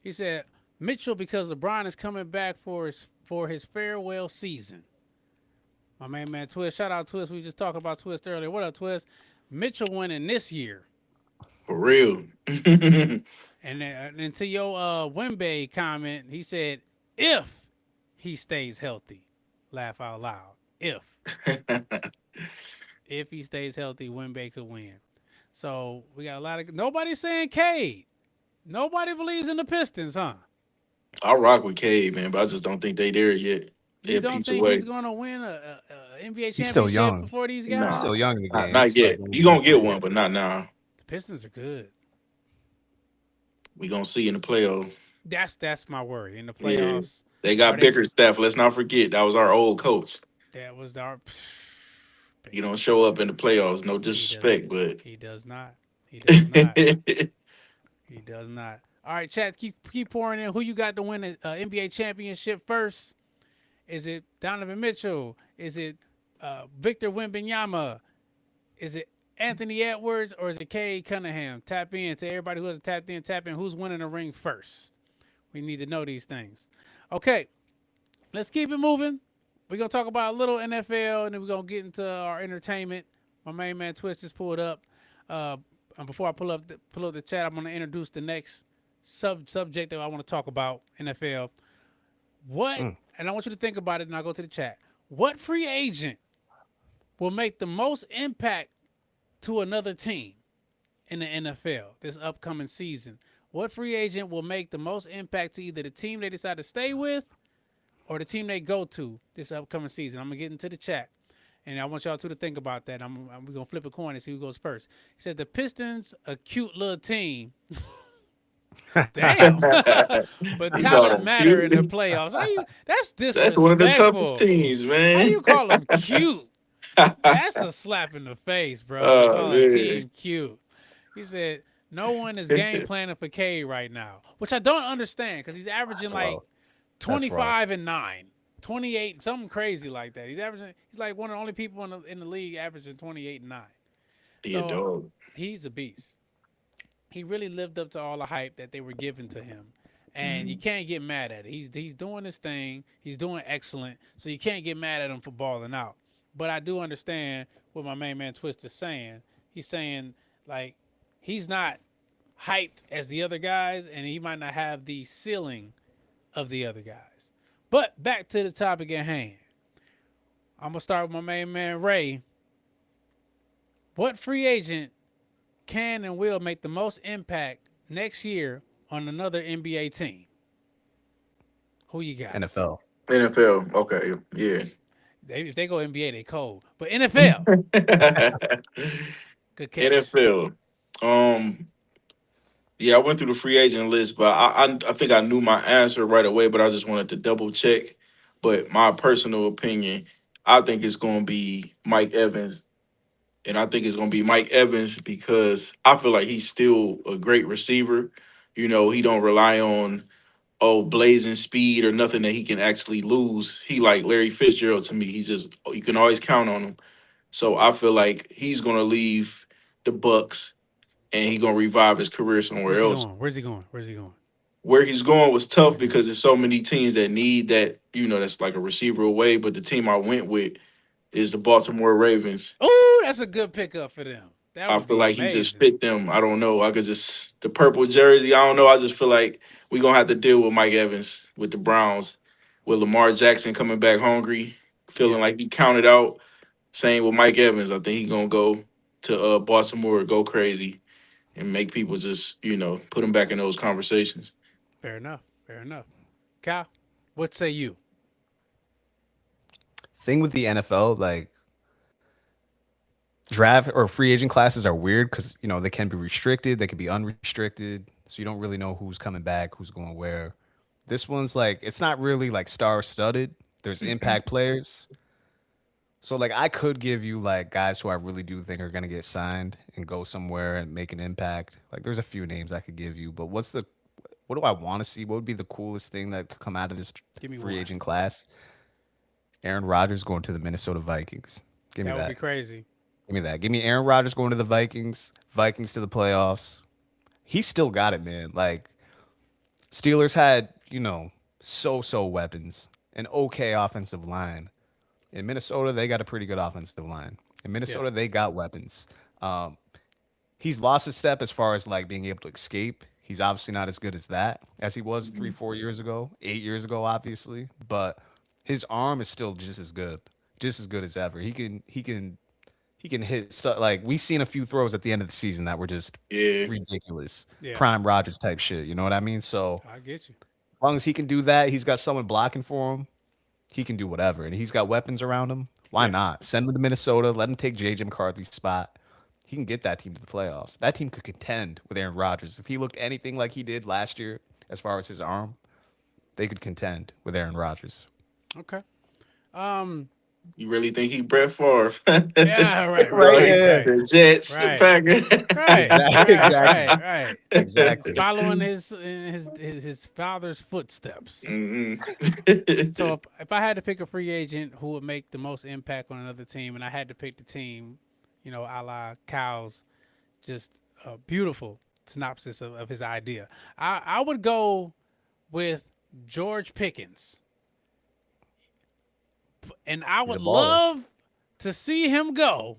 He said, Mitchell, because LeBron is coming back for his farewell season. My main man Twist, shout out Twist. We just talked about Twist earlier. What up, Twist? Mitchell winning this year. For real. And then to your Wemby comment, he said, if he stays healthy. Laugh out loud. If he stays healthy, Wemby could win. So we got a lot of nobody's saying Cade. Nobody believes in the Pistons, huh? I'll rock with Cade, man, but I just don't think they there yet. You don't think he's going to win a NBA championship still young. before these guys? He's still young in the game. Not yet. You're going to get one, but not now. The Pistons are good. We're going to see in the playoffs. That's my worry. In the playoffs. Yeah. They got Bickerstaff. Let's not forget. That was our old coach. That was our... He don't show up in the playoffs. No disrespect, but... He does not. He does not. He does not. All right, chat, keep pouring in. Who you got to win an NBA championship first? Is it Donovan Mitchell? Is it Victor Wembanyama? Is it Anthony Edwards? Or is it Cade Cunningham? Tap in to everybody who hasn't tapped in. Tap in. Who's winning the ring first? We need to know these things. Okay, let's keep it moving. We're going to talk about a little NFL, and then we're going to get into our entertainment. My main man Twist just pulled up. And before I pull up the chat, I'm going to introduce the next subject that I want to talk about, NFL. What, and I want you to think about it, and I'll go to the chat. What free agent will make the most impact to another team in the NFL this upcoming season? What free agent will make the most impact to either the team they decide to stay with or the team they go to this upcoming season? I'm going to get into the chat, and I want y'all two to think about that. We're going to flip a coin and see who goes first. He said the Pistons, a cute little team. Damn. But He called talent them matter in the cute. playoffs. That's disrespectful. That's one of the toughest teams, How man. you call them cute? That's a slap in the face, bro. To call a man. team cute. He said, no one is game planning for Cade right now, which I don't understand because he's averaging like 25 and 9, 28, something crazy like that. He's like one of the only people in the league averaging 28 and 9. He a dog. He's a beast. He really lived up to all the hype that they were giving to him. And you can't get mad at it. He's doing his thing. He's doing excellent. So you can't get mad at him for balling out. But I do understand what my main man Twist is saying. He's saying, like, he's not hyped as the other guys, and he might not have the ceiling of the other guys. But back to the topic at hand. I'm going to start with my main man Ray. What free agent can and will make the most impact next year on another NBA team? Who you got? NFL. NFL. Okay. Yeah. If they go NBA, they cold. But NFL. Good catch. NFL. Yeah, I went through the free agent list, but I think I knew my answer right away, but I just wanted to double check. But my personal opinion, I think it's going to be Mike Evans. And I think it's going to be Mike Evans because I feel like he's still a great receiver. You know, he don't rely on, blazing speed or nothing that he can actually lose. He like Larry Fitzgerald to me. He's just, you can always count on him. So I feel like he's going to leave the Bucks and he's going to revive his career somewhere else. Where's he going? Where he's going was tough because there's so many teams that need that, that's like a receiver away. But the team I went with is the Baltimore Ravens. Oh, that's a good pickup for them. I feel like he just fit them. I don't know. The purple jersey, I don't know. I just feel like we're going to have to deal with Mike Evans with the Browns, with Lamar Jackson coming back hungry, feeling like he counted out. Same with Mike Evans. I think he's going to go to Baltimore, go crazy, and make people just, put him back in those conversations. Fair enough. Kyle, what say you? Thing with the NFL, like, draft or free agent classes are weird because, they can be restricted, they can be unrestricted. So you don't really know who's coming back, who's going where. This one's like, it's not really like star-studded. There's impact players. So, like, I could give you, like, guys who I really do think are going to get signed and go somewhere and make an impact. Like, there's a few names I could give you. But what do I want to see? What would be the coolest thing that could come out of this free agent class? Aaron Rodgers going to the Minnesota Vikings. Give me that. That would be crazy. Give me that. Give me Aaron Rodgers going to the Vikings. Vikings to the playoffs. He still got it, man. Like, Steelers had, so weapons, an okay offensive line. In Minnesota, they got a pretty good offensive line. In Minnesota, they got weapons. He's lost a step as far as, like, being able to escape. He's obviously not as good as that as he was 3-4 years ago, 8 years ago, obviously. But his arm is still just as good as ever. He can hit stuff. Like, we've seen a few throws at the end of the season that were just ridiculous, prime Rodgers type shit. You know what I mean? So I get you. As long as he can do that, he's got someone blocking for him. He can do whatever, and he's got weapons around him. Why not send him to Minnesota? Let him take J.J. McCarthy's spot. He can get that team to the playoffs. That team could contend with Aaron Rodgers if he looked anything like he did last year, as far as his arm. They could contend with Aaron Rodgers. Okay. You really think he Brett Favre? Yeah, right. The Jets, the Packers. Right. Exactly. Following his father's footsteps. Mm-hmm. So if I had to pick a free agent who would make the most impact on another team, and I had to pick the team, a la Kyle's just a beautiful synopsis of his idea, I would go with George Pickens. And I would love to see him go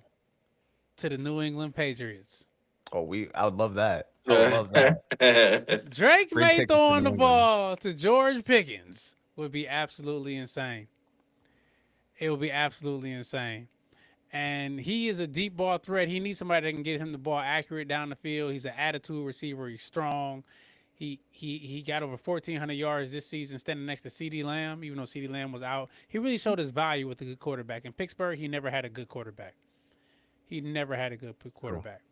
to the New England Patriots. I would love that. I would love that. Drake Bring May Pickens to throwing New the England. ball to George Pickens would be absolutely insane. It would be absolutely insane. And he is a deep ball threat. He needs somebody that can get him the ball accurate down the field. He's an attitude receiver. He's strong. He got over 1,400 yards this season standing next to CeeDee Lamb, even though CeeDee Lamb was out. He really showed his value with a good quarterback. In Pittsburgh, he never had a good quarterback. He never had a good quarterback.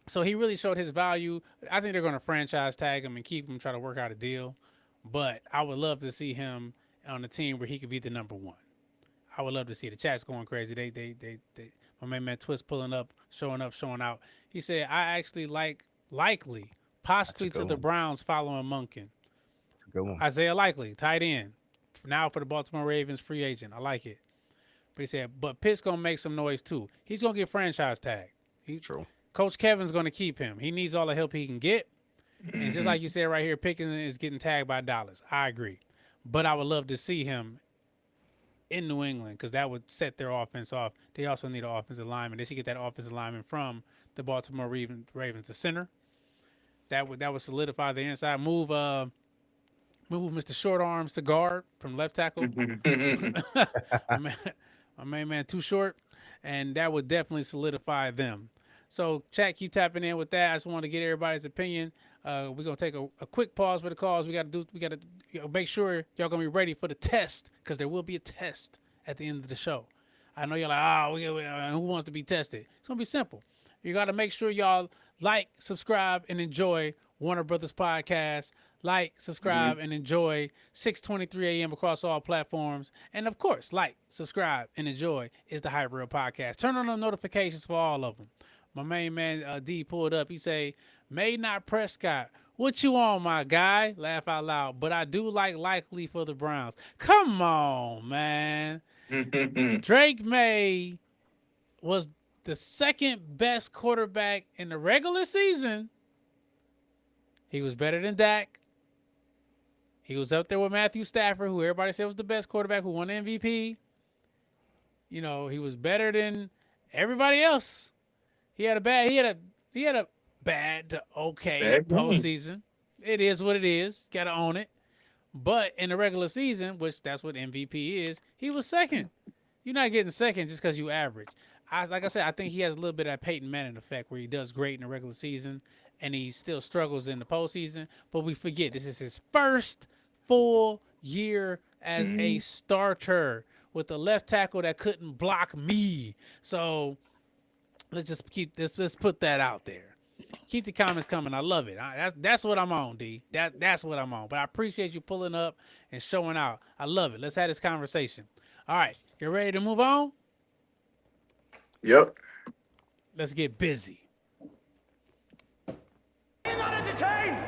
So he really showed his value. I think they're going to franchise tag him and keep him, try to work out a deal. But I would love to see him on a team where he could be the number one. I would love to see the chat's going crazy. They my man Twist pulling up, showing out. He said, I actually likely, possibly to the Browns following Monken. That's a good one. Isaiah Likely, tight end. Now for the Baltimore Ravens, free agent. I like it. But he said, but Pitt's going to make some noise too. He's going to get franchise tagged. True. Coach Kevin's going to keep him. He needs all the help he can get. And just like you said right here, Pickens is getting tagged by dollars. I agree. But I would love to see him in New England because that would set their offense off. They also need an offensive lineman. They should get that offensive lineman from the Baltimore Ravens, the center. That would solidify the inside. Move Mr. Short Arms to guard from left tackle. my main man too short, and that would definitely solidify them. So chat, keep tapping in with that. I just want to get everybody's opinion. We're gonna take a quick pause for the calls. We gotta make sure y'all gonna be ready for the test because there will be a test at the end of the show. I know you're like, who wants to be tested? It's gonna be simple. You gotta make sure y'all like, subscribe, and enjoy Warner Brothers Podcast. Like, subscribe, and enjoy 6:23 a.m. across all platforms. And of course, like, subscribe, and enjoy is the Hype Real Podcast. Turn on the notifications for all of them. My main man D pulled up. He say, "May not Prescott. What you on, my guy?" Laugh out loud. But I do like Likely for the Browns. Come on, man. Drake May was the second best quarterback in the regular season. He was better than Dak. He was up there with Matthew Stafford, who everybody said was the best quarterback, who won the MVP. You know, he was better than everybody else. He had a bad to okay postseason. It is what it is. Got to own it. But in the regular season, which that's what MVP is, he was second. You're not getting second just because you average. Like I said, I think he has a little bit of that Peyton Manning effect where he does great in the regular season and he still struggles in the postseason. But we forget this is his first full year as a starter with a left tackle that couldn't block me. So let's just let's put that out there. Keep the comments coming. I love it. That's what I'm on, D. That's what I'm on. But I appreciate you pulling up and showing out. I love it. Let's have this conversation. All right, you ready to move on? Yep. Let's get busy. Are you not entertained?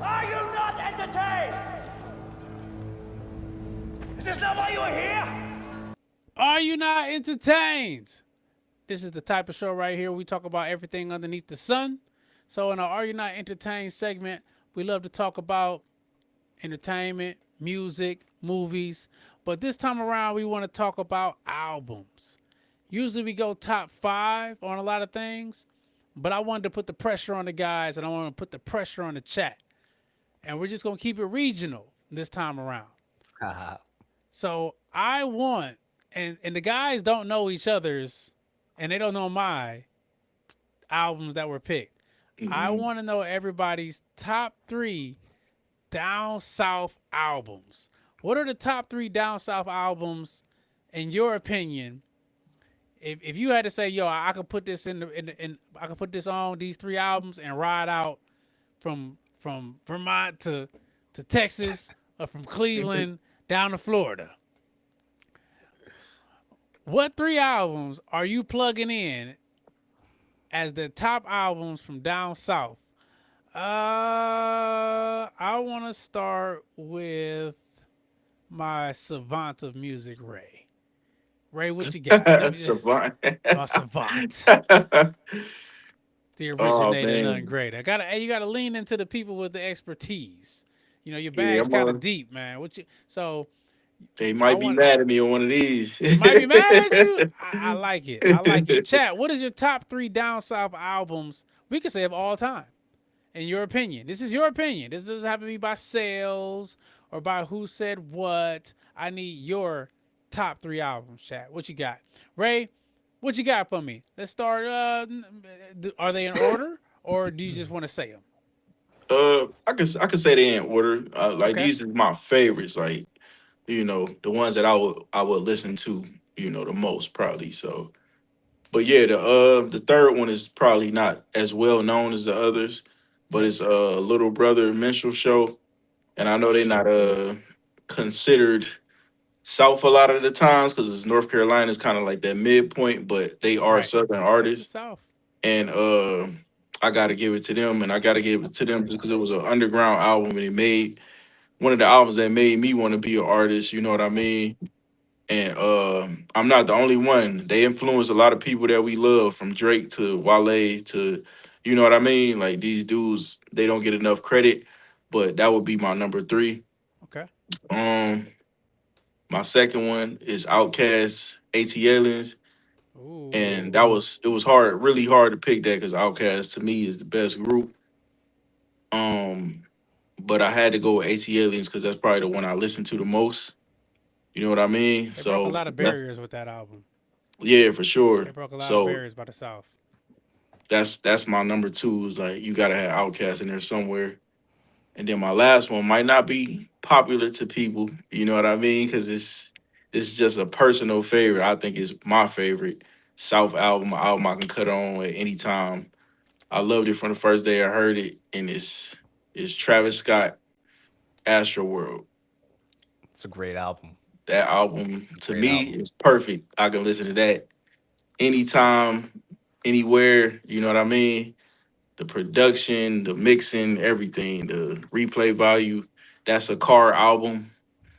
Are you not entertained? Is this not why you are here? Are you not entertained? This is the type of show right here. We talk about everything underneath the sun. So in our Are You Not Entertained segment, we love to talk about entertainment, music, movies. But this time around, we want to talk about albums. Usually we go top 5 on a lot of things. But I wanted to put the pressure on the guys, and I want to put the pressure on the chat. And we're just going to keep it regional this time around. So I want, and the guys don't know each other's, and they don't know my albums that were picked. I want to know everybody's top 3 down south albums. What are the top 3 down south albums, in your opinion? If you had to say, yo, I could put this I could put this on these 3 albums and ride out from Vermont to Texas or from Cleveland down to Florida. What 3 albums are you plugging in as the top albums from down south? I want to start with my savant of music, Ray. Ray, what you got? Savant. Savant. The originator, nothing great. You gotta lean into the people with the expertise. You know, your bag's kind of deep, man. They might be mad at me on one of these. They might be mad at you. I like it. I like it. Chat, what is your top 3 down south albums? We could say of all time. in your opinion. This is your opinion. This doesn't have to be by sales or by who said what. I need your top 3 albums, chat. What you got? Ray, what you got for me? Let's start. Are they in order or do you just want to say them? I could say they in order. Like Okay. these are my favorites. Like the ones that I would listen to. The most probably. So, but yeah, the third one is probably not as well known as the others, but it's Little Brother Minstrel Show, and I know they're not considered South a lot of the times because it's North Carolina is kind of like that midpoint, but they are Right. Southern That's the artists, South. and I got to give it to them, and I got to give it to them just because it was an underground album, and it made one of the albums that made me want to be an artist. You know what I mean? And I'm not the only one. They influence a lot of people that we love, from Drake to Wale to, you know what I mean? Like these dudes, they don't get enough credit, but that would be my number 3. Okay. Um, my second one is Outkast, AT and Ooh. it was hard, really hard to pick that because Outkast to me is the best group. Um, but I had to go with AT because that's probably the one I listen to the most. You know what I mean? They broke a So lot of that's barriers with that album. yeah, for They sure. broke a lot of So barriers by the South. that's my number 2. Is like you gotta have Outkast in there somewhere. And then my last one might not be popular to people. You know what I mean? Because it's just a personal favorite. I think it's my favorite South album, album I can cut on at any time. I loved it from the first day I heard it, and it's Travis Scott, Astro World. It's a great album. That album to Great me album. is perfect. I can listen to that anytime, anywhere. You know what I mean? The production, the mixing, everything, the replay value. That's a car album.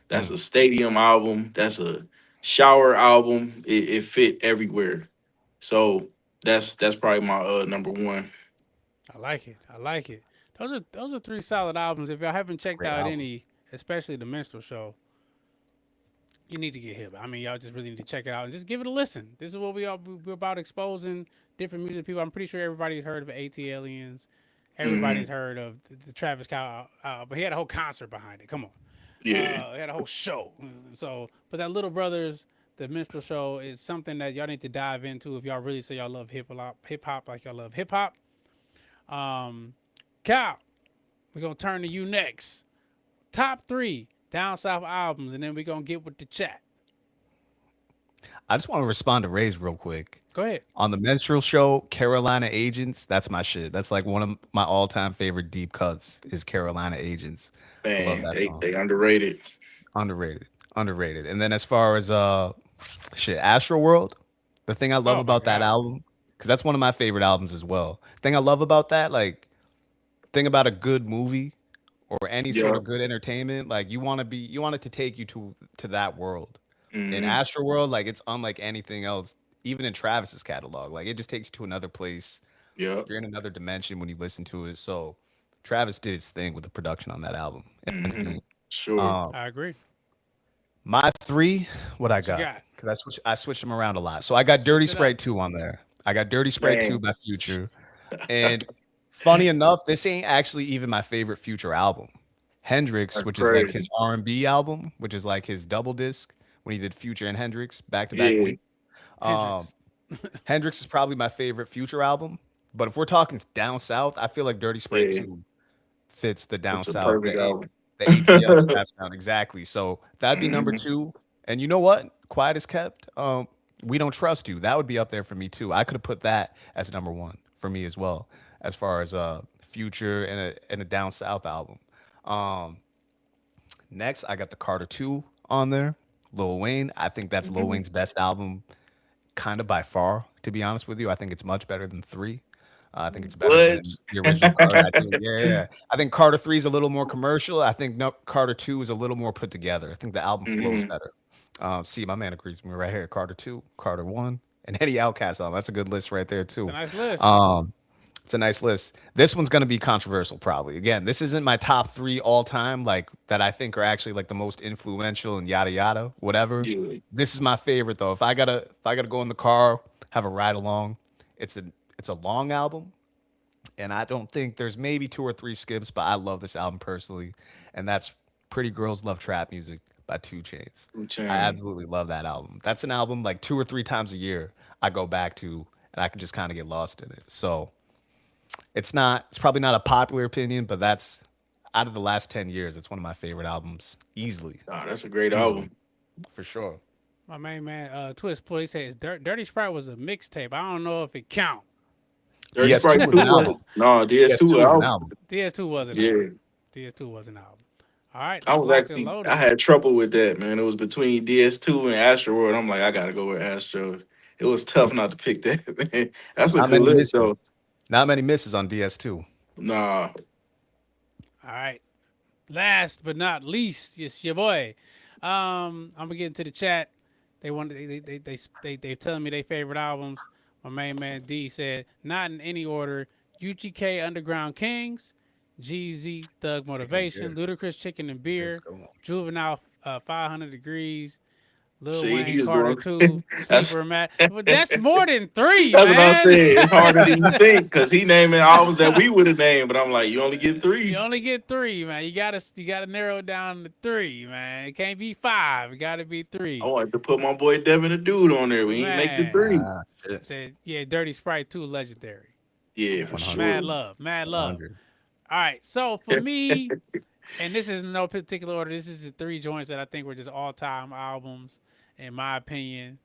That's Mm. a stadium album. That's a shower album. It fit everywhere. So that's probably my number 1. I like it. I like it. Those are 3 solid albums. If y'all haven't checked Great out album. any, especially the Minstrel Show, you need to get hip. I mean, y'all just really need to check it out and just give it a listen. This is what we're about, exposing different music people. I'm pretty sure everybody's heard of AT Aliens. Hmm. Everybody's heard of the Travis Scott, but he had a whole concert behind it. Come on, Yeah. he had a whole show. So, but that Little Brothers, the Minstrel Show, is something that y'all need to dive into if y'all really say y'all love hip hop like y'all love hip hop. Um, Cal, we're gonna turn to you next. Top 3 down south albums, and then we're gonna get with the chat. I just want to respond to Ray's real quick. Go ahead. On the Minstrel Show, Carolina Agents, that's my shit. That's like one of my all-time favorite deep cuts is Carolina Agents. I love Man, that they song. they underrated. Underrated. Underrated. And then as far as shit, Astro World, the thing I love Oh my about that God. album, because that's one of my favorite albums as well. Thing I love about that, like, thing about a good movie or any sort Yeah. of good entertainment, like you want it to take you to that world. In Hmm. Astro World, like it's unlike anything else, even in Travis's catalog. Like it just takes you to another place. Yeah. You're in another dimension when you listen to it. So Travis did his thing with the production on that album and the Hmm. theme. Sure. Um, I agree. my 3, what I What you got? got? Because I switched them around a lot. So I got Dirty Switch it up. Sprite 2 on there. I got Dirty Sprite 2 Man. by Future. And funny enough, this ain't actually even my favorite Future album. Hendrix, That's which is like his crazy. R&B album, which is like his double disc when he did Future and Hendrix back to back Yeah. week. Um, Hendrix. Hendrix is probably my favorite Future album. But if we're talking down south, I feel like Dirty Sprite Yeah. 2 fits the down It's a south, perfect album. the ATL snap sound exactly. So that'd be number Hmm. 2. And you know what? Quiet as kept. We don't trust you. That would be up there for me too. I could have put that as number 1 for me as well, as far as Future and a down south album. Um, next I got the Carter 2 on there. Lil Wayne. I think that's Lil Hmm. Wayne's best album, kind of by far. To be honest with you, I think it's much better than 3. I think it's better What? than the original Carter. I think, yeah, yeah. I think Carter 3 is a little more commercial. I think no, Carter 2 is a little more put together. I think the album flows Hmm. better. See, my man agrees with me right here. Carter 2, Carter 1, and Eddie Outcast album. That's a good list right there It's a too. nice list. Um, it's a nice list. This one's gonna be controversial, probably. Again, this isn't my top 3 all time, like that I think are actually like the most influential and yada yada, whatever. Yeah. This is my favorite though. If I gotta go in the car, have a ride along. It's a it's a long album. and I don't think there's maybe 2 or 3 skips, but I love this album personally, and that's "Pretty Girls Love Trap Music" by 2 Chainz. I Chain. absolutely love that album. That's an album like 2 or 3 times a year I go back to, and I can just kind of get lost in it. So it's probably not a popular opinion, but that's out of the last 10 years, it's one of my favorite albums easily, Nah, that's a great easily, album. for sure. My main man, Twist Pull, he says Dirty Sprite was a mixtape. I don't know if it count. Dirty DS2 Sprite was 2 an album. No, DS2 DS2 was an album. album. DS2 wasn't Yeah. album. DS2 was an album. All right, I that's was locked and actually loaded. I had trouble with that, man. It was between DS2 and Astro World. I'm like, I gotta go with Astro. It was tough not to pick that, man. That's a Not good many list misses. though. Not many misses on DS2. Nah. All right. Last but not least, it's your boy. I'm gonna get into the chat. They want they telling me their favorite albums. My main man D said not in any order. UGK Underground Kings, Jeezy Thug Motivation, Ludacris Chicken and Beer, Juvenile 500 Degrees, Lil See, he Wayne was Carter going. 2, That's Sleeper Matt. But that's more than 3, that's what I man. said. It's harder than you think because he naming albums that we would have named, but I'm like, you only get You 3. only get 3, man. You gotta narrow it down to 3, man. It can't be 5. It gotta be 3. I wanted to put my boy Devin the Dude on there. We ain't make the Man. 3. Shit. Said, yeah, Dirty Sprite 2, legendary. Yeah, for 100. sure. Mad love, mad love. 100. All right, so for me, and this is in no particular order, this is the 3 joints that I think were just all-time albums, in my opinion.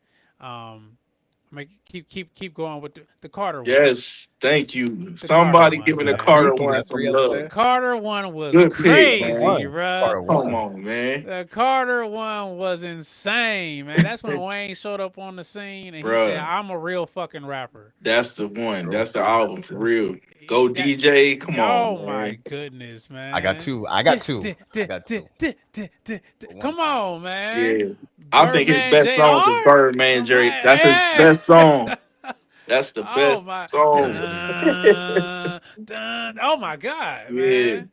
Keep going with the Carter one. Yes, thank you. Carter Somebody one, giving the man. Carter You one got some 3 up love. there? Carter one was Good pick, crazy, man. bro. Carter Come one. on, man. The Carter one was insane, man. That's when Wayne showed up on the scene and he Bruh. said, "I'm a real fucking rapper." That's the one. That's the album for real. Go That- DJ. Come Oh on, my man. goodness, man. I got 2. I got 2. I got 2. Come on, man. Yeah. I think his Birdman best song JR? is Birdman Jerry. Man, That's his yeah. best song. That's the Oh best my song. dun. Oh my God, Yeah. man.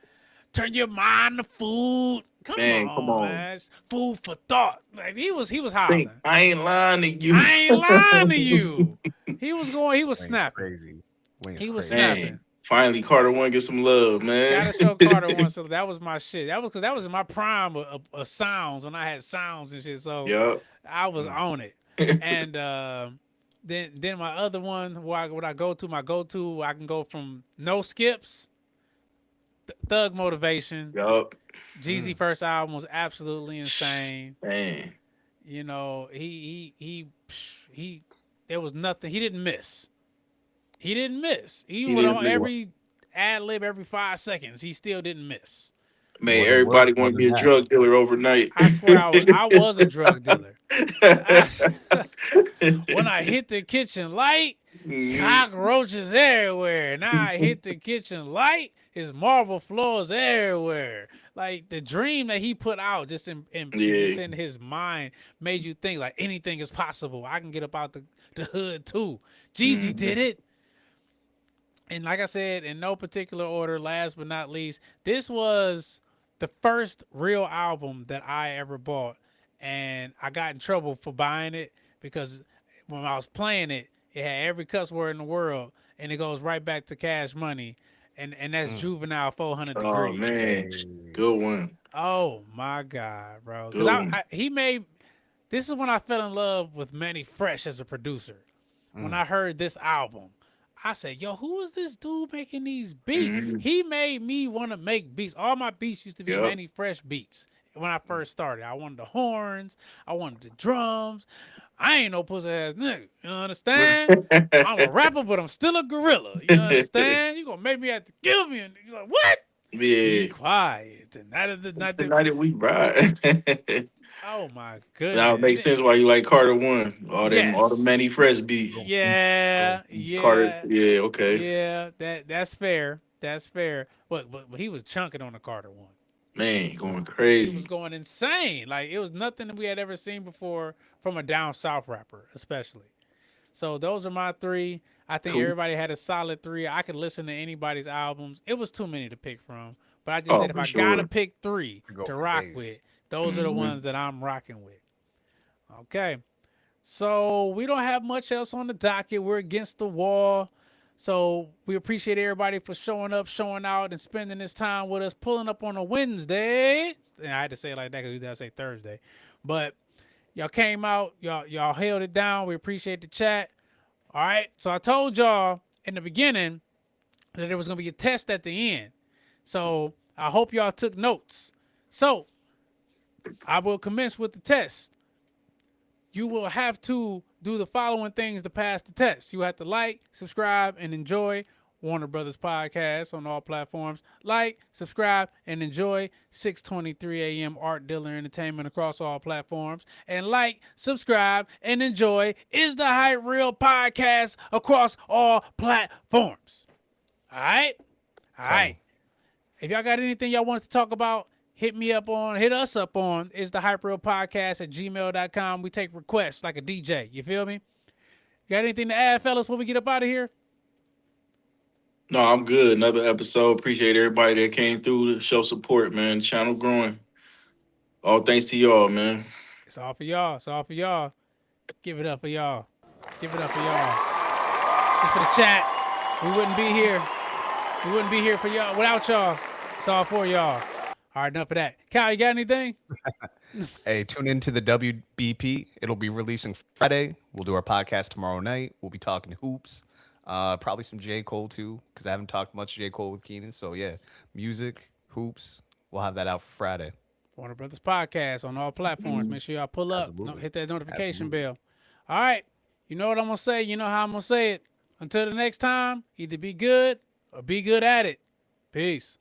Turn your mind to food. Come on, man. man. It's food for thought. Like he was Think, hollering. I ain't lying to you. I ain't lying to you. He was Wayne's snapping. crazy. Wayne's He was crazy. snapping. Man, finally Carter one get some love, man. Gotta show Carter one. So that was my shit. That was because that was in my prime of sounds when I had sounds and shit. So Yup. I was on it. And then my other one, what I go to, I can go from no skips, Thug Motivation. Yup. Jeezy first album was absolutely insane. Man. You know, he there was nothing. He didn't miss. He didn't miss. Even didn't on miss. every ad lib every 5 seconds, he still didn't miss. Man, More than everybody words, want to be more a than drug dealer overnight. I swear I was a drug dealer. When I hit the kitchen light, Mhm. cockroaches everywhere. Now I hit the kitchen light, his marble floors everywhere. Like the dream that he put out just just in his mind made you think like anything is possible. I can get up out the hood too. Jeezy did it. And like I said, in no particular order, last but not least, this was the first real album that I ever bought. And I got in trouble for buying it because when I was playing it, it had every cuss word in the world. And it goes right back to Cash Money. And that's Juvenile 400 Degrees. Oh man, good one. Oh my God, bro. Good Because one. he made, this is when I fell in love with Manny Fresh as a producer. When I heard this album, I said, yo, who is this dude making these beats? He made me want to make beats. All my beats used to be Yep. Manny Fresh beats when I first started. I wanted the horns. I wanted the drums. I ain't no pussy ass nigga. You understand? I'm a rapper, but I'm still a gorilla. You understand? You gonna make me have to kill me? And you're like, what? Be Yeah. quiet. And That's the night that we ride. oh my goodness. Now it makes sense why you like Carter one. All Yes. the Manny Fresh beats. Yeah, yeah. Carter. Yeah. Okay. Yeah, that's fair. That's fair. But he was chunking on the Carter one. Man, going He crazy. was going insane. Like it was nothing that we had ever seen before from a down south rapper, especially. So those are my 3. I think Cool. everybody had a solid 3. I could listen to anybody's albums. It was too many to pick from, but I just Oh, said if for I sure. gotta pick 3 Go to for rock days. with, those are the Mhm. ones that I'm rocking with. Okay. So we don't have much else on the docket. We're against the wall. So we appreciate everybody for showing up, showing out, and spending this time with us, pulling up on a Wednesday. And I had to say it like that because we gotta say Thursday. But y'all came out, y'all held it down. We appreciate the chat. All right. So I told y'all in the beginning that there was gonna be a test at the end. So I hope y'all took notes. So I will commence with the test. You will have to do the following things to pass the test. You have to like, subscribe, and enjoy Warner Brothers Podcast on all platforms. Like, subscribe, and enjoy 623 AM Art Dealer Entertainment across all platforms. And like, subscribe, and enjoy Is the Hype Real Podcast across all platforms. All right? All right. If y'all got anything y'all want to talk about, hit us up on Is the Hype Real Podcast at gmail.com. We take requests like a DJ. You feel me? Got anything to add, fellas, before we get up out of here? No, I'm good. Another episode. Appreciate everybody that came through to show support, man. Channel growing. All thanks to y'all, man. It's all for y'all. It's all for y'all. Give it up for y'all. Give it up for y'all. Just for the chat. We wouldn't be here. We wouldn't be here for y'all without y'all. It's all for y'all. All right, enough of that. Kyle, you got anything? Hey, tune into the WBP. It'll be releasing Friday. We'll do our podcast tomorrow night. We'll be talking hoops. Probably some J. Cole too, because I haven't talked much J. Cole with Keenan. So yeah, music, hoops. We'll have that out for Friday. Warner Brothers Podcast on all platforms. Make sure y'all pull up. Hit that notification bell. All right. You know what I'm going to say. You know how I'm going to say it. Until the next time, either be good or be good at it. Peace.